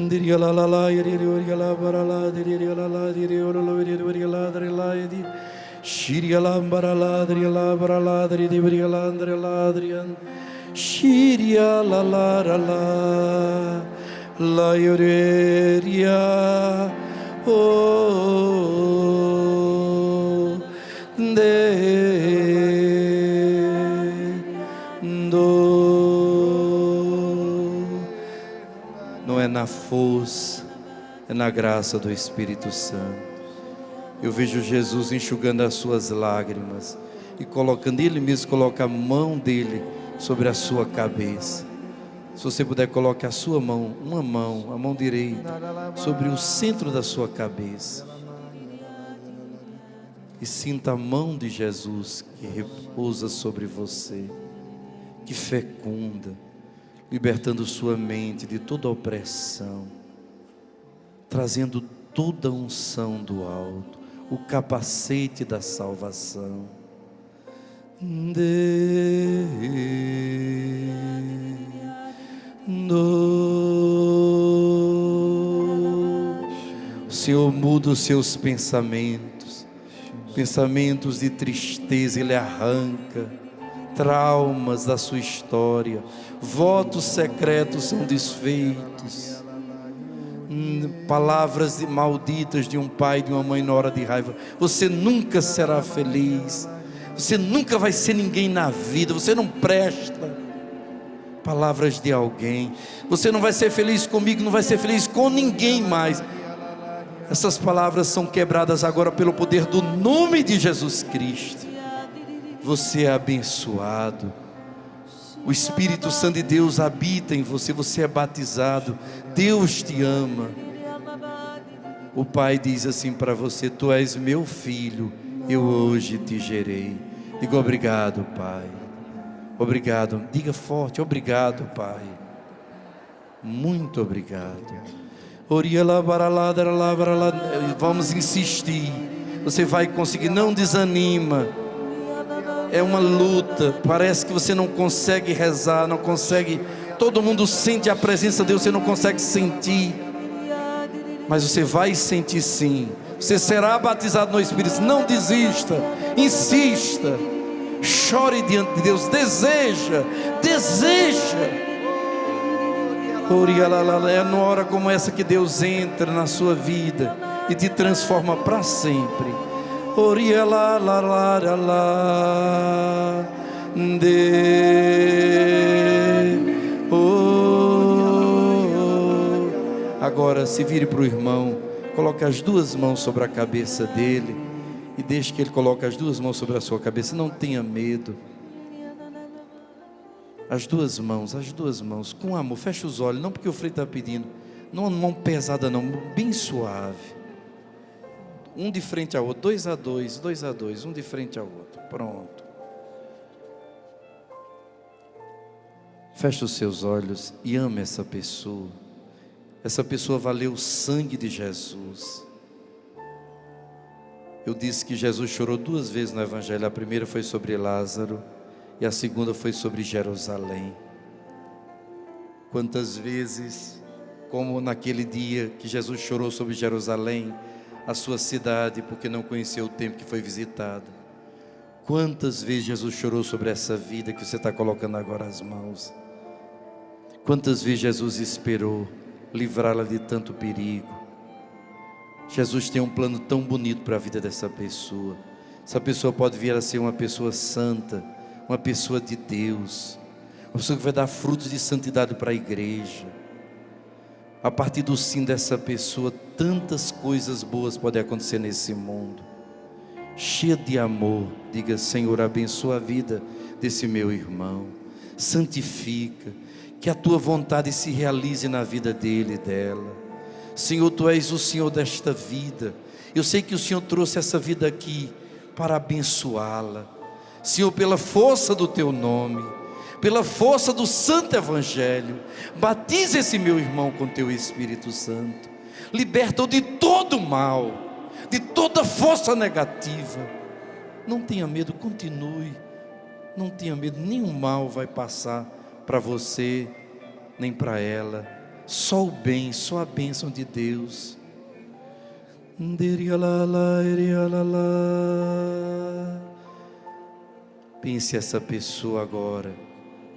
Não é na força, é na graça do Espírito Santo. Eu vejo Jesus enxugando as suas lágrimas e colocando, Ele mesmo coloca a mão dele sobre a sua cabeça. Se você puder, coloque a sua mão, a mão direita, sobre o centro da sua cabeça. E sinta a mão de Jesus que repousa sobre você, que fecunda, libertando sua mente de toda opressão, trazendo toda a unção do alto, o capacete da salvação. O Senhor muda os seus pensamentos, Pensamentos de tristeza Ele arranca, traumas da sua história, votos secretos são desfeitos, palavras malditas de um pai e de uma mãe na hora de raiva. Você nunca será feliz, você nunca vai ser ninguém na vida, você não presta. Palavras de alguém, você não vai ser feliz comigo, não vai ser feliz com ninguém mais. Essas palavras são quebradas agora pelo poder do nome de Jesus Cristo. Você é abençoado, o Espírito Santo de Deus habita em você, você é batizado, Deus te ama. O Pai diz assim para você: tu és meu filho, eu hoje te gerei. Diga obrigado, Pai. Obrigado, diga forte: obrigado, Pai. Muito obrigado. Vamos insistir, você vai conseguir, não desanima. É uma luta, parece que você não consegue rezar, não consegue, todo mundo sente a presença de Deus, você não consegue sentir, mas você vai sentir sim. Você será batizado no Espírito. Não desista, insista, chore diante de Deus, deseja. É numa hora como essa que Deus entra na sua vida e te transforma para sempre. Agora se vire para o irmão, coloque as duas mãos sobre a cabeça dele e deixe que ele coloque as duas mãos sobre a sua cabeça. Não tenha medo. As duas mãos, com amor. Feche os olhos, não porque o Frei está pedindo, não mão pesada não, bem suave. Um de frente ao outro, 2 a 2, um de frente ao outro. Pronto. Feche os seus olhos e ame essa pessoa. Essa pessoa valeu o sangue de Jesus. Eu disse que Jesus chorou 2 vezes no Evangelho. A primeira foi sobre Lázaro e a segunda foi sobre Jerusalém. Quantas vezes, como naquele dia que Jesus chorou sobre Jerusalém, a sua cidade, porque não conheceu o tempo que foi visitada. Quantas vezes Jesus chorou sobre essa vida que você está colocando agora as mãos. Quantas vezes Jesus esperou livrá-la de tanto perigo. Jesus tem um plano tão bonito para a vida dessa pessoa. Essa pessoa pode vir a ser uma pessoa santa, uma pessoa de Deus, uma pessoa que vai dar frutos de santidade para a igreja. A partir do sim dessa pessoa, tantas coisas boas podem acontecer nesse mundo. Cheia de amor, diga: Senhor, abençoa a vida desse meu irmão, santifica, que a tua vontade se realize na vida dele e dela. Senhor, tu és o Senhor desta vida. Eu sei que o Senhor trouxe essa vida aqui para abençoá-la. Senhor, pela força do teu nome, pela força do santo evangelho, batiza esse meu irmão com teu Espírito Santo, liberta-o de todo mal, de toda força negativa. Não tenha medo, continue, não tenha medo, nenhum mal vai passar para você, nem para ela, só o bem, só a bênção de Deus. Pense essa pessoa agora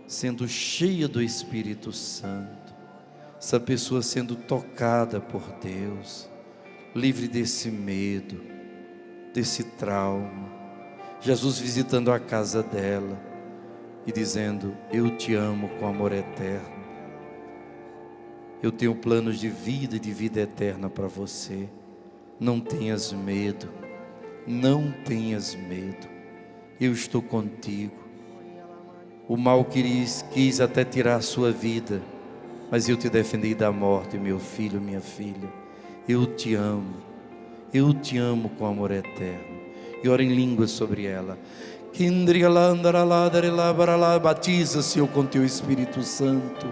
sendo cheia do Espírito Santo, essa pessoa sendo tocada por Deus, livre desse medo, desse trauma. Jesus visitando a casa dela e dizendo: eu te amo com amor eterno, eu tenho planos de vida e de vida eterna para você. Não tenhas medo, não tenhas medo, eu estou contigo. O mal quis até tirar a sua vida, mas eu te defendi da morte, meu filho, minha filha. Eu te amo com amor eterno. E ora em línguas sobre ela. Batiza, Senhor, com teu Espírito Santo.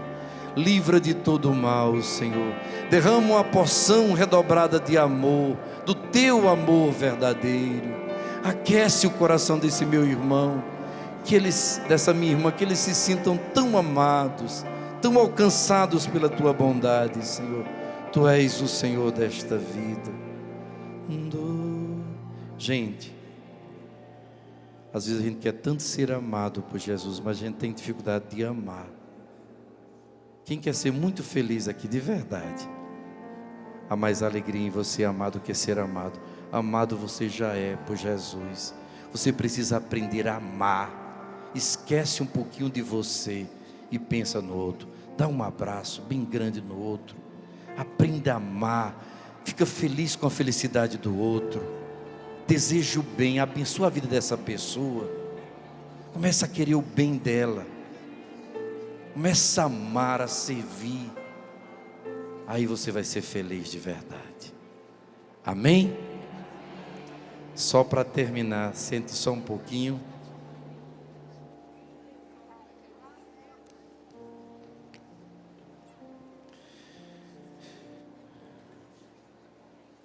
Livra de todo o mal, Senhor. Derrama uma porção redobrada de amor, do teu amor verdadeiro. Aquece o coração desse meu irmão, dessa minha irmã, que eles se sintam tão amados, tão alcançados pela tua bondade, Senhor. Tu és o Senhor desta vida. Gente, Às vezes a gente quer tanto ser amado por Jesus, mas a gente tem dificuldade de amar. Quem quer ser muito feliz aqui de verdade? Há mais alegria em você amar do que ser amado. Amado você já é por Jesus. Você precisa aprender a amar. Esquece um pouquinho de você e pensa no outro. Dá um abraço bem grande no outro. Aprenda a amar. Fica feliz com a felicidade do outro. Deseja o bem, abençoa a vida dessa pessoa. Começa a querer o bem dela. Começa a amar, a servir. Aí você vai ser feliz de verdade. Amém? Só para terminar, sente só um pouquinho.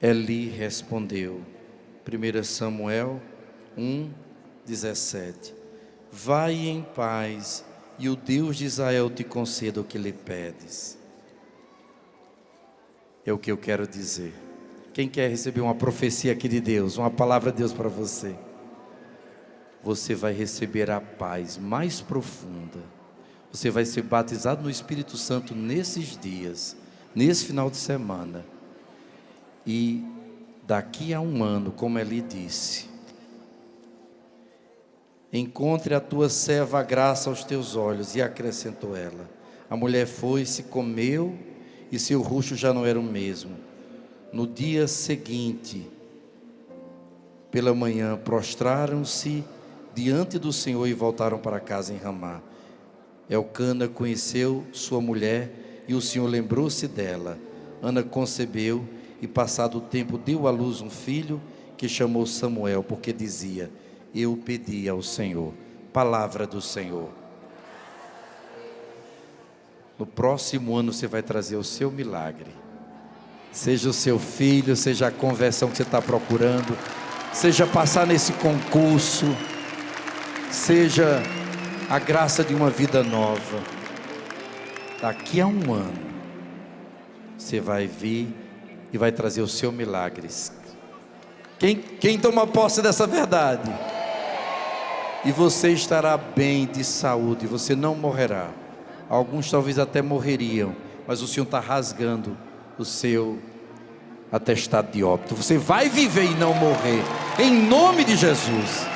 Eli respondeu, 1 Samuel 1:17: vai em paz, e o Deus de Israel te conceda o que lhe pedes. É o que eu quero dizer. Quem quer receber uma profecia aqui de Deus, uma palavra de Deus para você? Você vai receber a paz mais profunda. Você vai ser batizado no Espírito Santo nesses dias, nesse final de semana. E daqui a um ano, como Eli disse, encontre a tua serva graça aos teus olhos. E acrescentou ela. A mulher foi-se, comeu, e seu rosto já não era o mesmo. No dia seguinte, pela manhã, prostraram-se diante do Senhor e voltaram para casa em Ramá. Elcana conheceu sua mulher e o Senhor lembrou-se dela. Ana concebeu e, passado o tempo, deu à luz um filho que chamou Samuel, porque dizia: eu pedi ao Senhor. Palavra do Senhor. No próximo ano você vai trazer o seu milagre. Seja o seu filho, seja a conversão que você está procurando, seja passar nesse concurso, seja a graça de uma vida nova. Daqui a um ano, você vai vir e vai trazer o seu milagre. Quem toma posse dessa verdade? E você estará bem de saúde, você não morrerá. Alguns talvez até morreriam, mas o Senhor está rasgando o seu atestado de óbito. Você vai viver e não morrer, em nome de Jesus.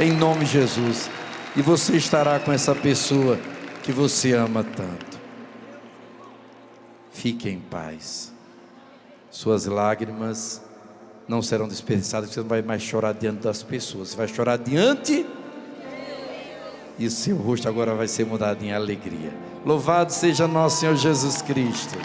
Em nome de Jesus. E você estará com essa pessoa que você ama tanto. Fique em paz. Suas lágrimas não serão desperdiçadas. Você não vai mais chorar diante das pessoas. Você vai chorar diante, e o seu rosto agora vai ser mudado em alegria. Louvado seja nosso Senhor Jesus Cristo.